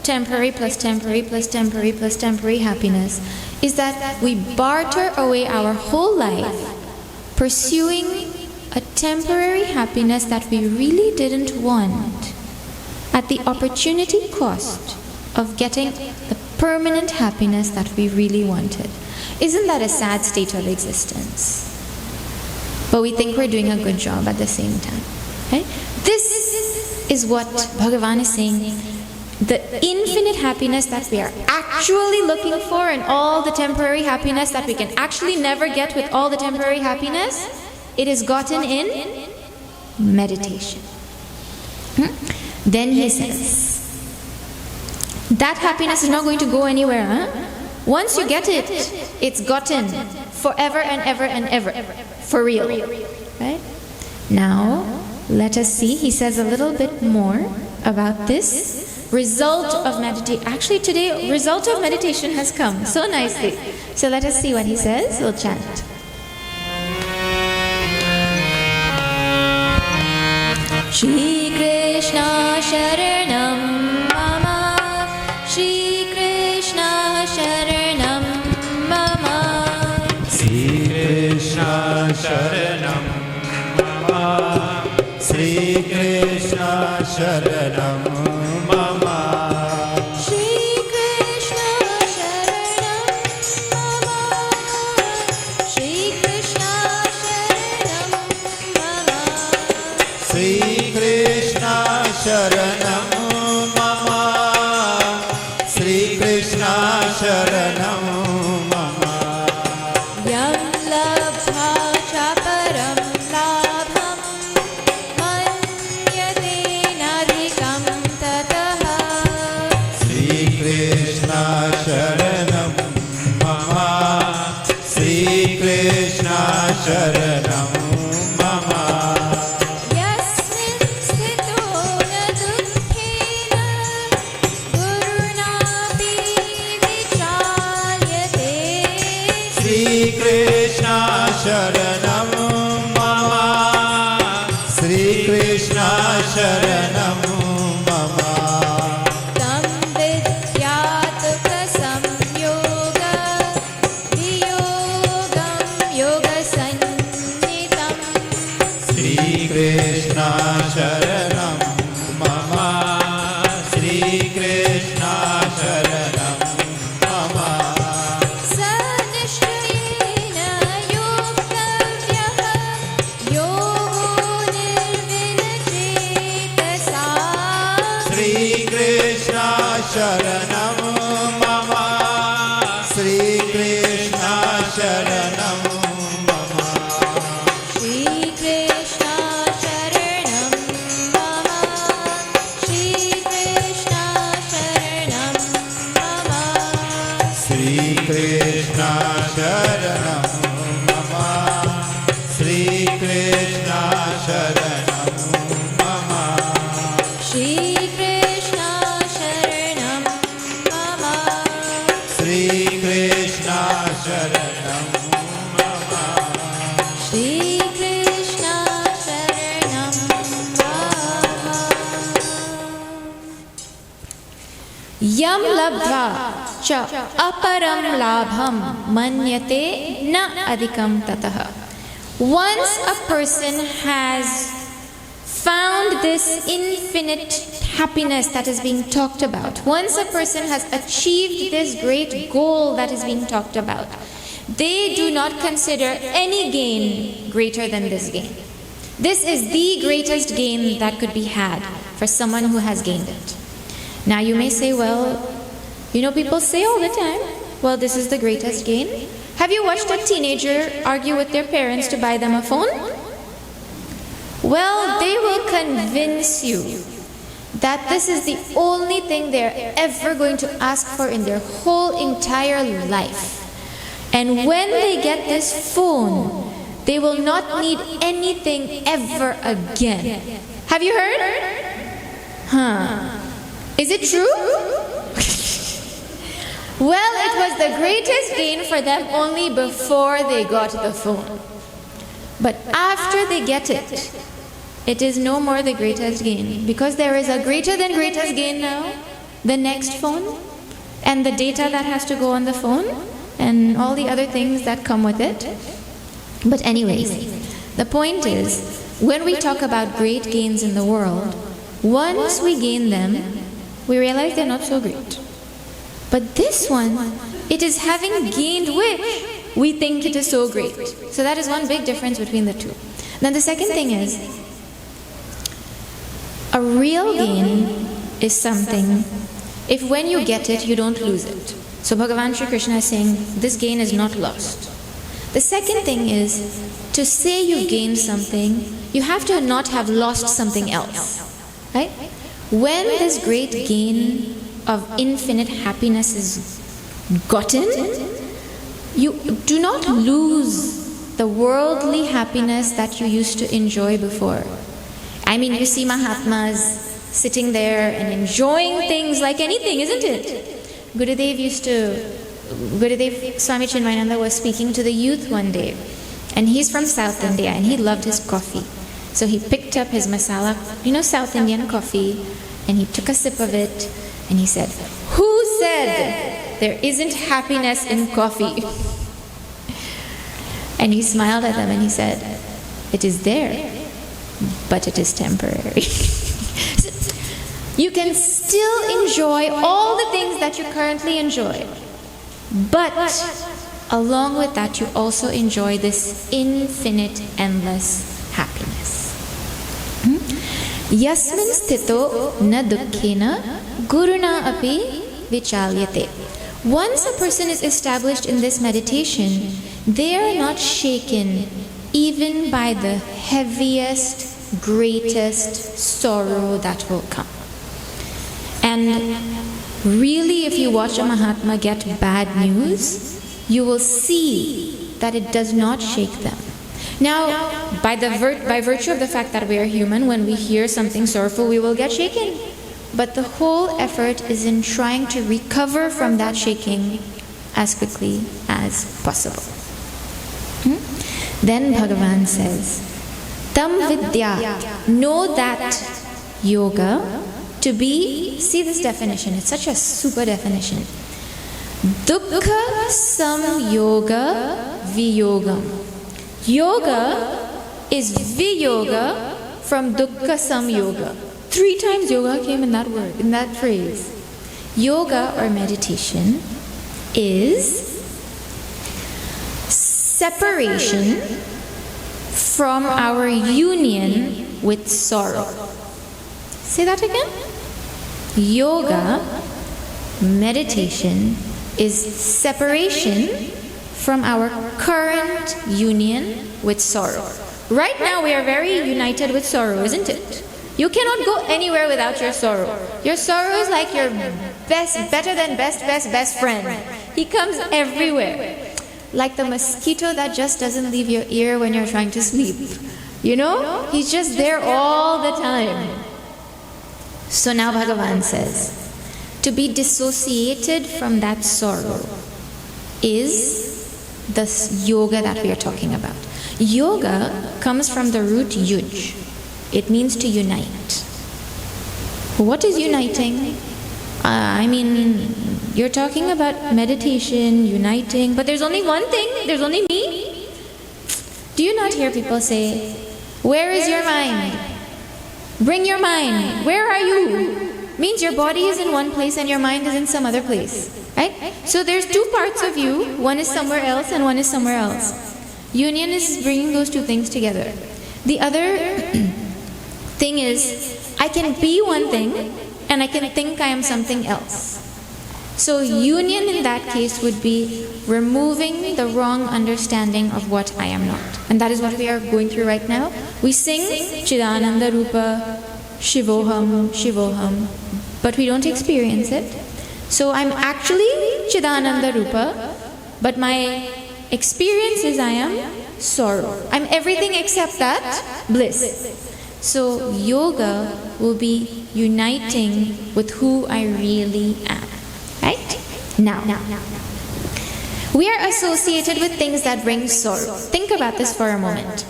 temporary plus temporary plus temporary plus temporary happiness is that we barter away our whole life pursuing a temporary happiness that we really didn't want at the opportunity cost of getting the permanent happiness that we really wanted. Isn't that a sad state of existence? But we think we're doing a good job at the same time. Right? This is what Bhagavan is saying. The infinite happiness that we are actually looking for and all the temporary happiness that we can actually never get with all the temporary happiness, it is gotten in meditation. Then he says, that happiness is not going to go anywhere. Huh? Once you get it, it's gotten forever and ever and ever. For real. Right? Now, let us see. He says a little bit more about this result of meditation. Actually, today, result of meditation has come so nicely. So let us see what he says. We'll chant. Shri Krishna Sharanam Mama, Shri Krishna Sharanam Mama, Shri Krishna Sharanam Mama, Shri Krishna Sharanam Mama, Shri Krishna Sharanam Mama, Shri Krishna Sharanam Mama, Shri Krishna शरणं मम यस्मिन् स्थितो न दुःखेन गुरुणापि विचाल्यते श्रीकृष्ण शरणं मम श्रीकृष्ण शरणं मम तं विद्यातुकसंयोग वियोगं योगसंज्ञितं श्रीकृष्ण शरणं मम श्रीकृष्ण शरणं मम स निश्चयेन योक्तव्यः योगो निर्विनचेतसा श्रीकृष्ण शरणं मम श्रीकृष्ण शरणं मम श्रीकृष्ण शरणं मम श्रीकृष्ण शरणं मम श्रीकृष्ण शरणं मम श्रीकृष्ण शरणं मम श्रीकृष्ण शरणं मम श्रीकृष्ण शरणं मम श्रीकृष्ण शरणं मम यं लब्ध्वा च अपरं लाभं मन्यते न अधिकं ततः. Once a person has found this infinite happiness that is being talked about, once a person has achieved this great goal that is being talked about, they do not consider any gain greater than this gain. This is the greatest gain that could be had for someone who has gained it. Now you may say, well, people say all the time, well, this is the greatest gain. Have you watched a teenager argue with their parents to buy them a phone? Well, they will convince you that this is the only thing they're ever going to ask for in their whole entire life. And when they get this phone, they will not need anything ever again. Have you heard? Is it true? Well, it was the greatest gain for them only before they got the phone. But after they get it, it is no more the greatest gain, because there is a greater than greatest gain now, the next phone, and the data that has to go on the phone, and all the other things that come with it. But anyways, the point is, when we talk about great gains in the world, once we gain them, we realize they're not so great. But this one, it is having gained which we think it is so great. So that is one big difference between the two. Then the second thing is, a real gain is something, if when you get it, you don't lose it. So Bhagavan Shri Krishna is saying, this gain is not lost. The second thing is, to say you gained something, you have to not have lost something else. Right? When this great gain of infinite happiness is gotten, you do not lose the worldly happiness that you used to enjoy before. I mean, you see Mahatmas sitting there and enjoying things like anything, isn't it? Gurudev Swami Chinmayananda was speaking to the youth one day, and he's from South India and he loved his coffee. So he picked up his masala, South Indian coffee, and he took a sip of it and he said, "Who said there isn't happiness in coffee?" And he smiled at them and he said, "It is there, but it is temporary." You can still enjoy all the things that you currently enjoy, but along with that you also enjoy this infinite, endless happiness. Yasmin sthito na dukkhena guruna api vichalyate. Once a person is established in this meditation, they are not shaken even by the heaviest, greatest sorrow that will come. And really, if you watch a Mahatma get bad news, you will see that it does not shake them. Now, by virtue of the fact that we are human, when we hear something sorrowful, we will get shaken. But the whole effort is in trying to recover from that shaking as quickly as possible. Then Bhagavan says, Tam vidya, know that yoga to be, see this definition, it's such a super definition. Dukkha samyoga viyogam. Yoga is viyoga from dukkha samyoga. 3 times yoga came in that word, in that phrase. Yoga or meditation is separation from our union with sorrow. Say that again. Yoga, meditation, is separation from our current union with sorrow. Right now we are very united with sorrow, isn't it? You cannot go anywhere without your sorrow. Your sorrow is like your better than best friend. He comes everywhere. Like the mosquito that just doesn't leave your ear when you're trying to sleep. You know? He's just there all the time. So now Bhagavan says, to be dissociated from that sorrow is the yoga that we are talking about. Yoga comes from the root yuj. It means to unite. What is uniting? You're talking about meditation, uniting, but there's only one thing, there's only me. Do you not hear people say, where is your mind? Bring your mind. Where are you? Means your body is in one place and your mind is in some other place. Right? So there's 2 parts of you. One is somewhere else and one is somewhere else. Union is bringing those 2 things together. The other thing is, I can be one thing and I can think I am something else. So union in that case would be removing the wrong understanding of what I am not. And that is what we are going through right now. We sing Chidananda Rupa, Shivoham, Shivoham, but we don't experience it. So I'm actually Chidananda Rupa, but my experience is I am sorrow. I'm everything except that bliss. So yoga will be uniting with who I really am. Right? Now, we are associated with things that bring sorrow. Think about this for a moment.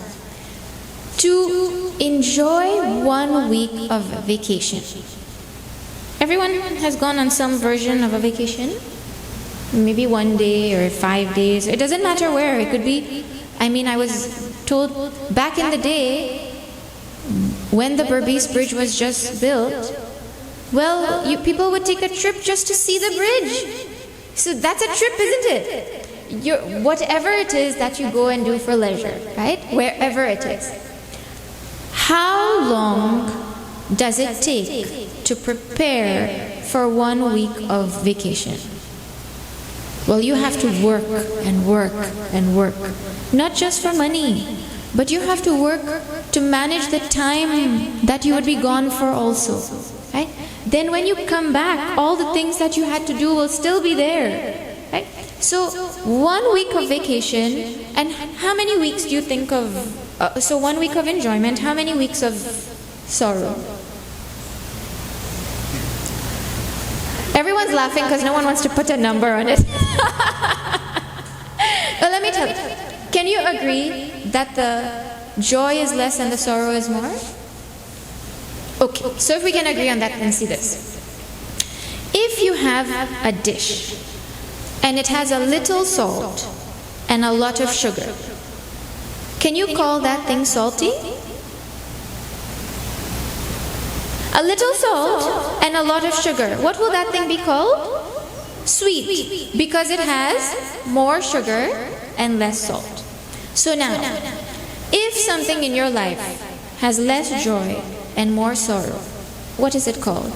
To enjoy 1 week of vacation. Everyone has gone on some version of a vacation. Maybe 1 day or 5 days. It doesn't matter where. It could be, I was told back in the day when the Berbice Bridge was just built, people would take a trip just to see the bridge. So that's a trip, isn't it? Whatever it is that you go and do for leisure, right? Wherever it is. How long does it take to prepare for 1 week of vacation? Well, you have to work and work and work. Not just for money, but you have to work to manage the time that you would be gone for also. Right? Then when you come back, all the things that you had to do will still be there. Right? So 1 week of vacation, and how many weeks do you think of, so 1 week of enjoyment, how many weeks of sorrow? Everyone's laughing because no one wants to put a number on it. Well, let me tell you, can you agree that the joy is less and the sorrow is more? Okay, so if we can agree on that, then see this. If you have a dish and it has a little salt and a lot of sugar, can you call that thing salty? A little salt and a lot of sugar. What will that thing be called? Sweet, because it has more sugar and less salt. So now, if something in your life has less joy and more sorrow, what is it called?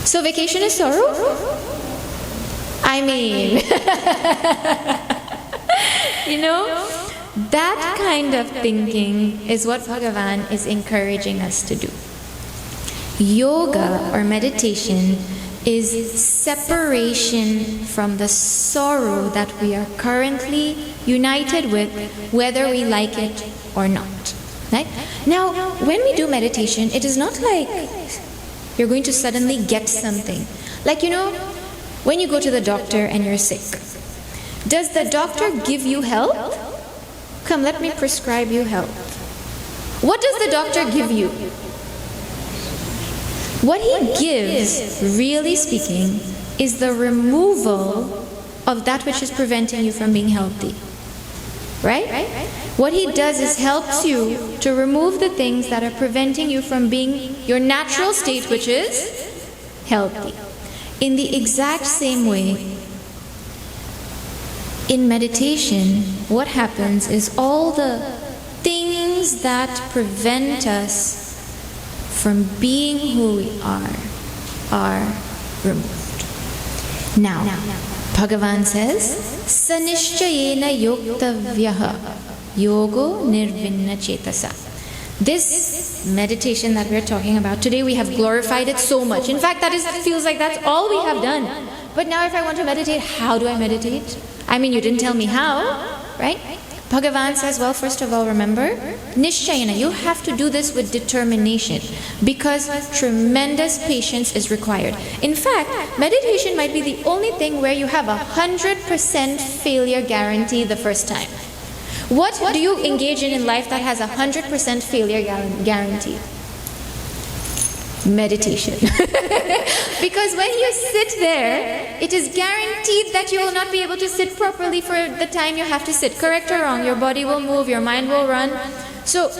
So vacation is sorrow? That kind of thinking is what Bhagavan is encouraging us to do. Yoga or meditation is separation from the sorrow that we are currently united with, whether we like it or not. Right? Now, when we do meditation, it is not like you're going to suddenly get something. Like, when you go to the doctor and you're sick, does the doctor give you health? Come, let me prescribe you health. What does the doctor give you? What he gives, really speaking, is the removal of that which is preventing you from being healthy. Right? What he does is helps you to remove the things that are preventing you from being your natural state, which is healthy. In the exact same way, in meditation, what happens is all the things that prevent us from being who we are removed. Now, Bhagavan says, Sanishchayena yoktavyaha yogo nirvinna chetasa. This meditation that we're talking about today, we have glorified it so much. In fact, feels like that's all we have done. But now if I want to meditate, how do I meditate? I mean, you didn't tell me how, right? Bhagavan says, well, first of all, remember, Nishchayana, you have to do this with determination because tremendous patience is required. In fact, meditation might be the only thing where you have 100% failure guarantee the first time. What do you engage in life that has 100% failure guarantee? Meditation. Because when you sit there, it is guaranteed that you will not be able to sit properly for the time you have to sit. Correct or wrong, your body will move, your mind will run. So,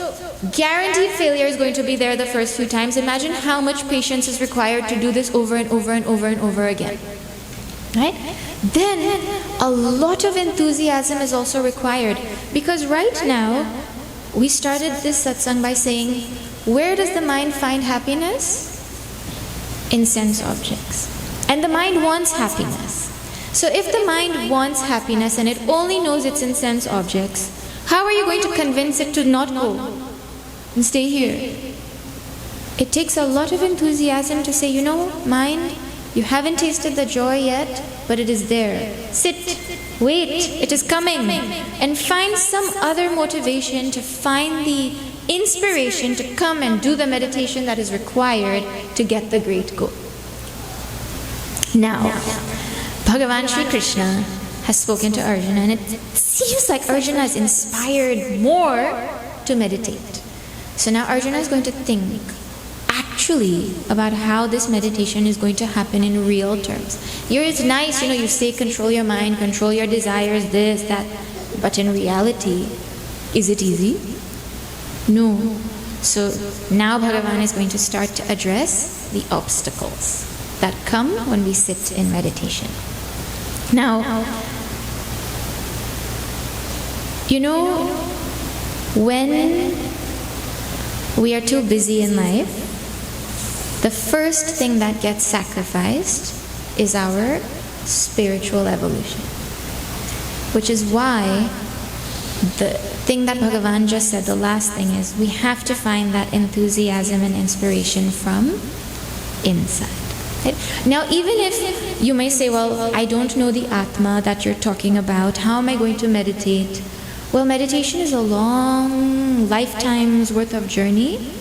guaranteed failure is going to be there the first few times. Imagine how much patience is required to do this over and over and over and over again. Right? Then, a lot of enthusiasm is also required. Because right now, we started this satsang by saying, where does the mind find happiness? In sense objects. And the mind wants happiness. So if the mind wants happiness and it only knows it's in sense objects, how are you going to convince it to not go and stay here? It takes a lot of enthusiasm to say, mind, you haven't tasted the joy yet, but it is there. Sit, wait, it is coming. And find some other motivation to find the inspiration to come and do the meditation that is required to get the great goal. Now, Bhagavan Sri Krishna has spoken to Arjuna, and it seems like Arjuna is inspired more to meditate. So now Arjuna is going to think actually about how this meditation is going to happen in real terms. It's nice, you say control your mind, control your desires, this, that, but in reality, is it easy? No. So now Bhagavan is going to start to address the obstacles that come when we sit in meditation. Now, when we are too busy in life, the first thing that gets sacrificed is our spiritual evolution. Which is why the thing that Bhagavan just said, the last thing is, we have to find that enthusiasm and inspiration from inside. Right? Now, even if you may say, well, I don't know the Atma that you're talking about, how am I going to meditate? Well, meditation is a long lifetime's worth of journey.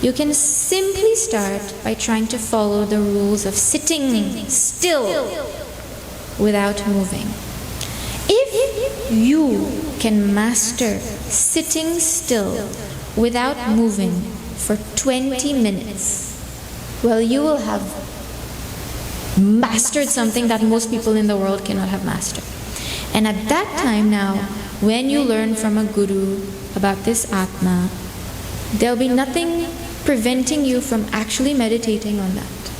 You can simply start by trying to follow the rules of sitting still without moving. If you can master sitting still without moving for 20 minutes, well, you will have mastered something that most people in the world cannot have mastered. And at that time now, when you learn from a guru about this Atma, there'll be nothing preventing you from actually meditating on that.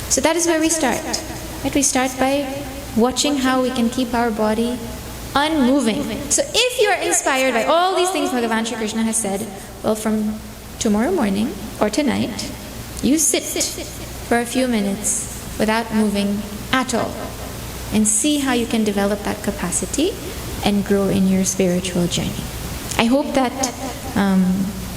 So that is where we start. Right? We start by watching how we can keep our body unmoving. So if you are inspired by all these things Bhagavan Sri Krishna has said, well, from tomorrow morning or tonight, you sit for a few minutes without moving at all and see how you can develop that capacity and grow in your spiritual journey. I hope that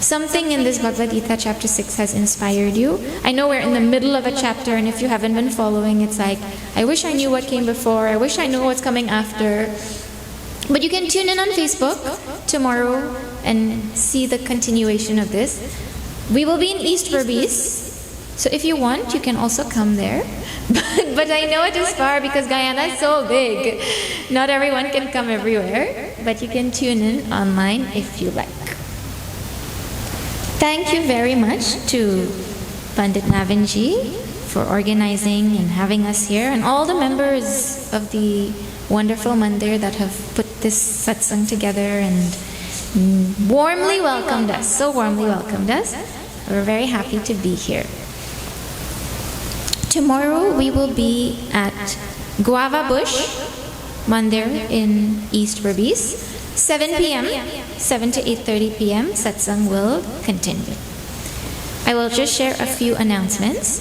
something in this Bhagavad Gita chapter 6 has inspired you. I know we're in the middle of a chapter, and if you haven't been following, it's like, I wish I knew what came before, I wish I knew what's coming after. But you can tune in on Facebook tomorrow and see the continuation of this. We will be in East Berbice, so if you want, you can also come there. But I know it is far because Guyana is so big. Not everyone can come everywhere, but you can tune in online if you like. Thank you very much to Pandit Navinji for organizing and having us here, and all the members of the wonderful mandir that have put this satsang together and warmly welcomed us, so warmly welcomed us. We're very happy to be here. Tomorrow we will be at Guava Bush Mandir in East Berbice, 7 p.m., 7 to 8:30 p.m. Satsang will continue. I will just share a few announcements.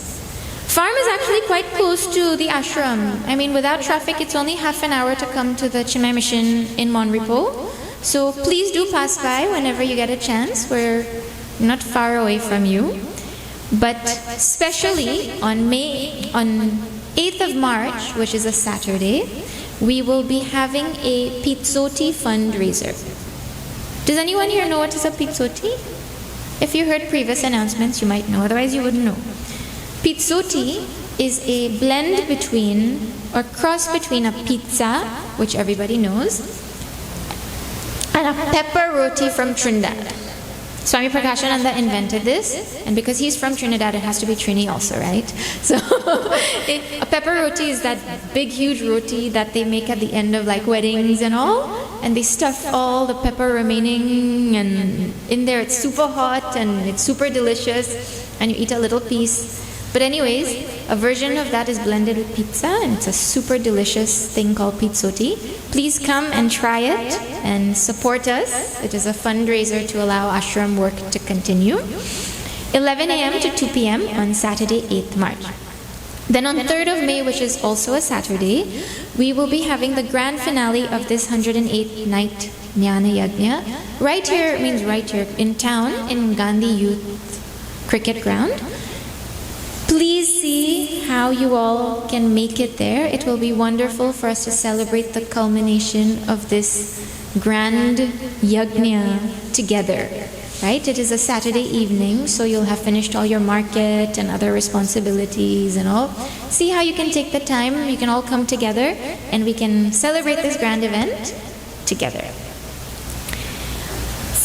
Farm is actually quite close to the ashram. I mean, without traffic, it's only half an hour to come to the Chinmay Mission in Monrepo. So please do pass by whenever you get a chance. We're not far away from you. But especially on 8th of March, which is a Saturday, we will be having a Pitsoti fundraiser. Does anyone here know what is a Pitsoti? If you heard previous announcements, you might know, otherwise you wouldn't know. Pitsoti is a blend between, or cross between a pizza, which everybody knows, and a pepper roti from Trinidad. Swami Prakashananda invented this, and because he's from Trinidad, it has to be Trini also, right? So a pepper roti is that big, huge roti that they make at the end of like weddings and all, and they stuff all the pepper remaining, and in there it's super hot and it's super delicious, and you eat a little piece. But anyways, a version of that is blended with pizza, and it's a super delicious thing called Pitsoti. Please come and try it and support us. It is a fundraiser to allow ashram work to continue. 11 a.m. to 2 p.m. on Saturday, 8th March. Then on 3rd of May, which is also a Saturday, we will be having the grand finale of this 108th night Jnana Yajna. Right here, means right here, in town, in Gandhi Youth Cricket Ground. Please see how you all can make it there. It will be wonderful for us to celebrate the culmination of this grand yajna together. Right? It is a Saturday evening, so you'll have finished all your market and other responsibilities and all. See how you can take the time, you can all come together, and we can celebrate this grand event together.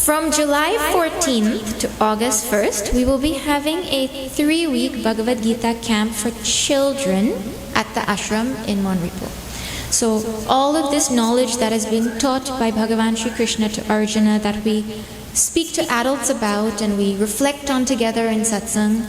From July 14th to August 1st, we will be having a 3-week Bhagavad Gita camp for children at the ashram in Monrepo. So all of this knowledge that is being taught by Bhagavan Shri Krishna to Arjuna, that we speak to adults about and we reflect on together in satsang,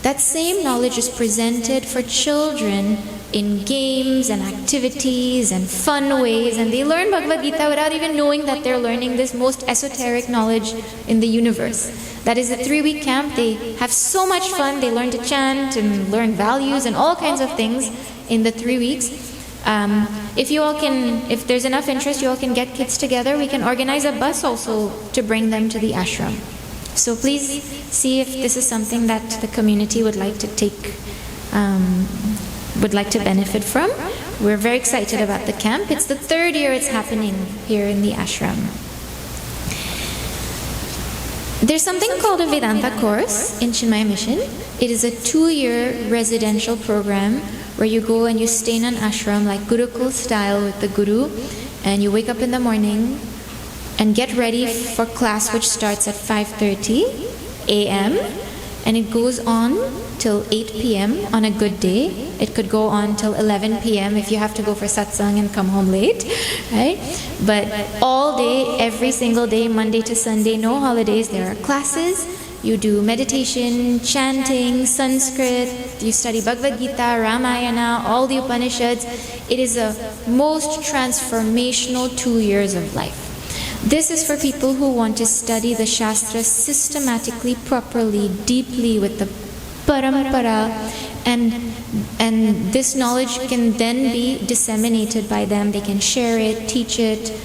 that same knowledge is presented for children in games and activities and fun ways, and they learn Bhagavad Gita without even knowing that they're learning this most esoteric knowledge in the universe. That is a 3-week camp. They have so much fun. They learn to chant and learn values and all kinds of things in the 3 weeks. If you all can, if there's enough interest, you all can get kids together. We can organize a bus also to bring them to the ashram. So please see if this is something that the community would like to take, would like to benefit from. We're very excited about the camp. It's the 3rd year it's happening here in the ashram. There's something called a Vedanta course in Chinmay Mission. It is a 2-year residential program where you go and you stay in an ashram like Gurukul style with the Guru, and you wake up in the morning and get ready for class, which starts at 5:30 a.m. and it goes on till 8 p.m. on a good day. It could go on till 11 p.m. if you have to go for satsang and come home late, right? But all day, every single day, Monday to Sunday, no holidays, there are classes. You do meditation, chanting, Sanskrit, you study Bhagavad Gita, Ramayana, all the Upanishads. It is a most transformational 2 years of life. This is for people who want to study the Shastras systematically, properly, deeply with the parampara, and this knowledge can then be disseminated by them. They can share it, teach it,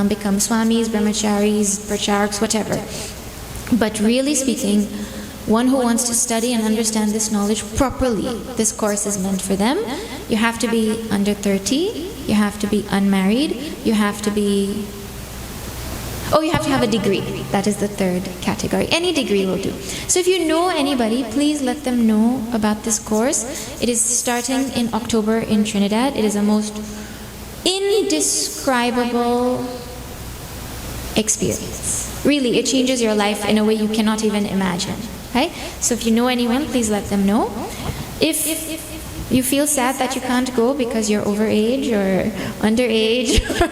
become swamis, brahmacharis, pracharaks, whatever. But really speaking, one who wants to study and understand this knowledge properly, this course is meant for them. You have to be under 30, you have to be unmarried, you have to be... Oh, you have to have a degree. That is the third category. Any degree will do. So if you know anybody, please let them know about this course. It is starting in October in Trinidad. It is a most indescribable experience. Really, it changes your life in a way you cannot even imagine. Right? So if you know anyone, please let them know. If you feel sad that you can't go because you're overage or underage or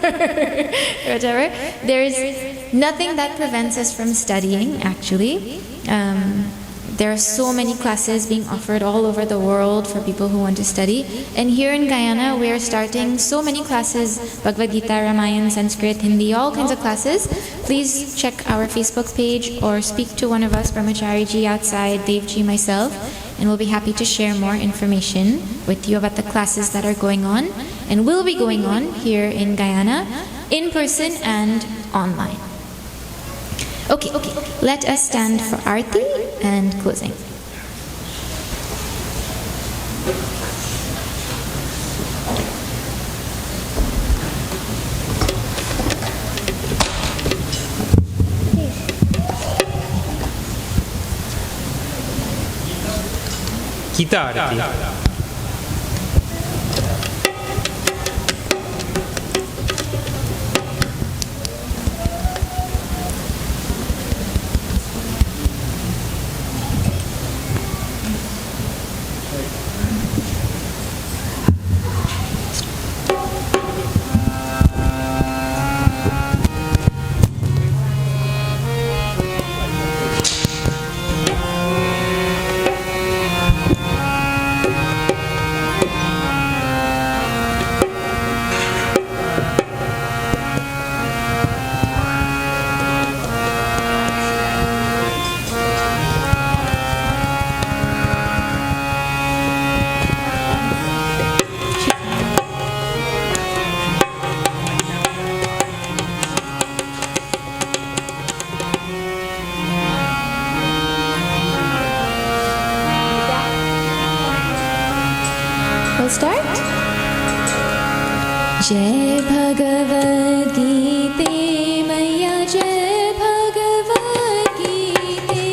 whatever, there is nothing that prevents us from studying, actually. There are so many classes being offered all over the world for people who want to study. And here in Guyana, we are starting so many classes, Bhagavad Gita, Ramayan, Sanskrit, Hindi, all kinds of classes. Please check our Facebook page or speak to one of us, Brahmachari ji outside, Dev ji, myself, and we'll be happy to share more information with you about the classes that are going on and will be going on here in Guyana, in person and online. Okay, let us stand for Aarti and closing. Gita Aarti. Start. Jai Bhagavad Gita Maya Jai Bhagavad Gita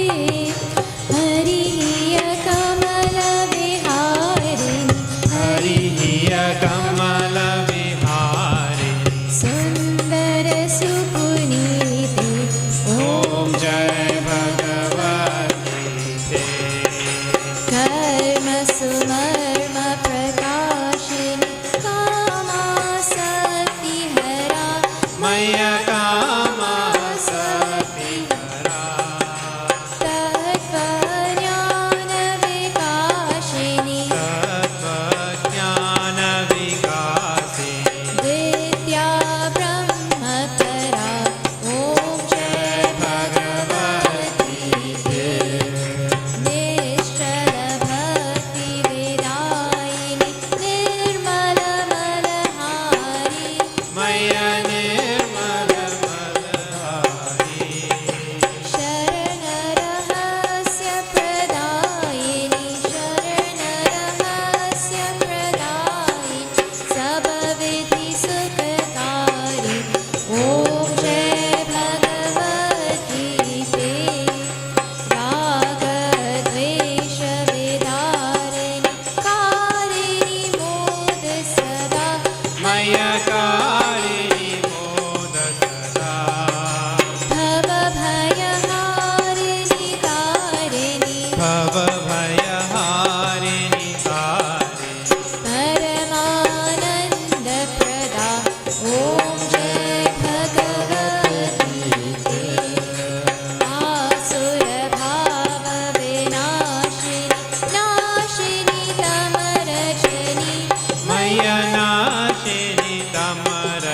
Hariya Kamala Viharini Hariya Kamala Viharini Sundara Supunite Om Jai Bhagavad Gita Karma Sumarma Prakashini Kama Sakti Hara Maya Kama Sati Hara Tattva Jnana Vikashini Tattva Jnana Vikasini Vidya Brahma Para Om Jai Bhagavati Nishchala Bhakti Vedayini Nirmala Malahari Maya Nirmala Malahari Sharana Rahasya Pradayini Sharana Rahasya Pradayini Sabhavidhi Sukhatari Om Jai Bhagavati Raga Dvesha Vidarini Karini Moda Sada Maya Karini Moda Sada Bhava Bhaya Harini Karini Bhava Bhaya Harini Karini Paramananda Prada Om Jai Bhagavati Asura Bhava Vinashini Nashini Tamarachani Maya Nashini Tamara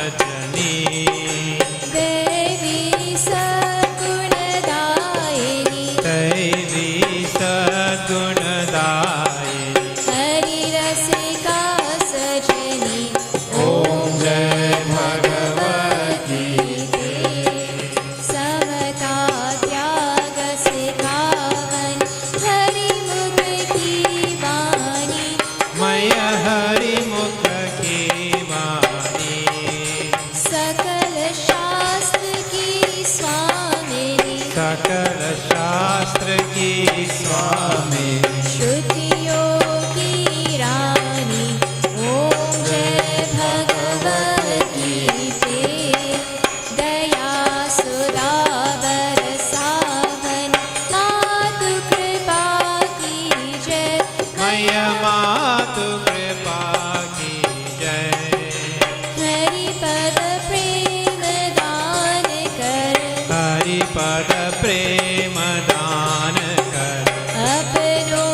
हरिपद प्रेम दान कर, हरिपद प्रेम दान कर, अपनो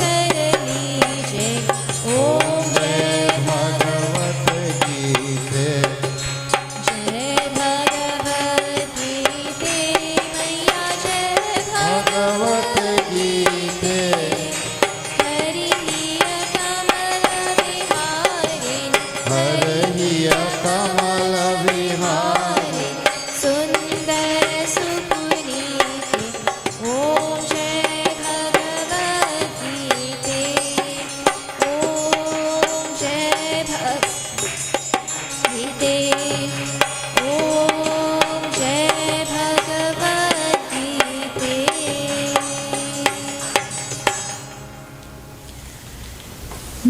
कर लीजे। ओम जय भगवत गीते जय भगवत गीते मैया जय भगवत गीते हरिया कमल विहारिणी, हरिया कमल विहारी सुंदर सुपुनीते। ओम जय भगवत गीते, ओम जय भगवत गीते, ओम जय भगवत गीते।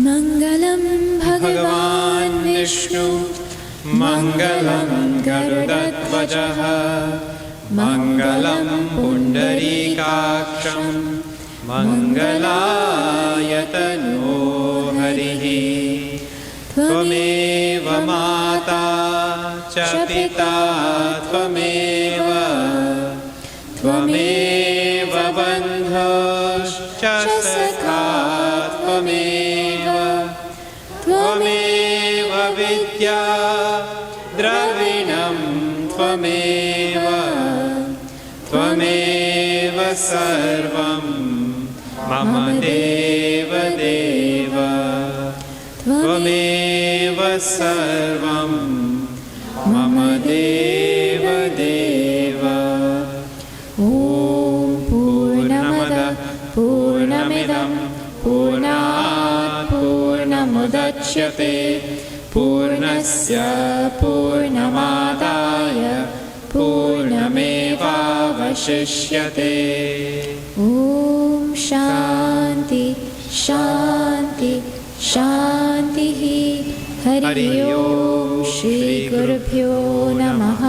मंगलम भगवान् विष्णु मङ्गलं गरुडध्वजः मङ्गलं पुण्डरीकाक्षं मङ्गलायतनो हरिः त्वमेव माता च पिता त्वमेव त्वमेव बन्धुश्च सखा त्वमेव त्वमेव विद्या द्रविणं त्वमेव त्वमेव सर्वं मम देव देव त्वमेव सर्वं मम देव देव। ॐ पूर्णमदः पूर्णमिदं पूर्णात् पूर्णमुदच्यते पूर्णस्य पूर्णमादाय पूर्णमेवावशिष्यते। ॐ शान्ति शान्ति शान्तिः। हरि ओम श्री गुरुभ्यो नमः।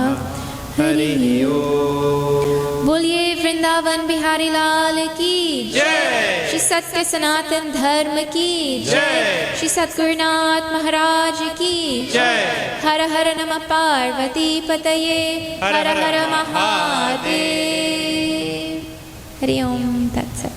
हरि ओम। बोलिए वृंदावन बिहारी लाल की जय। श्री सत्य सनातन धर्म की जय। श्री सद्गुरुनाथ महाराज की जय। हर हर नमः पार्वती पतये हर हर महादेव। हरि ओम तत्सत।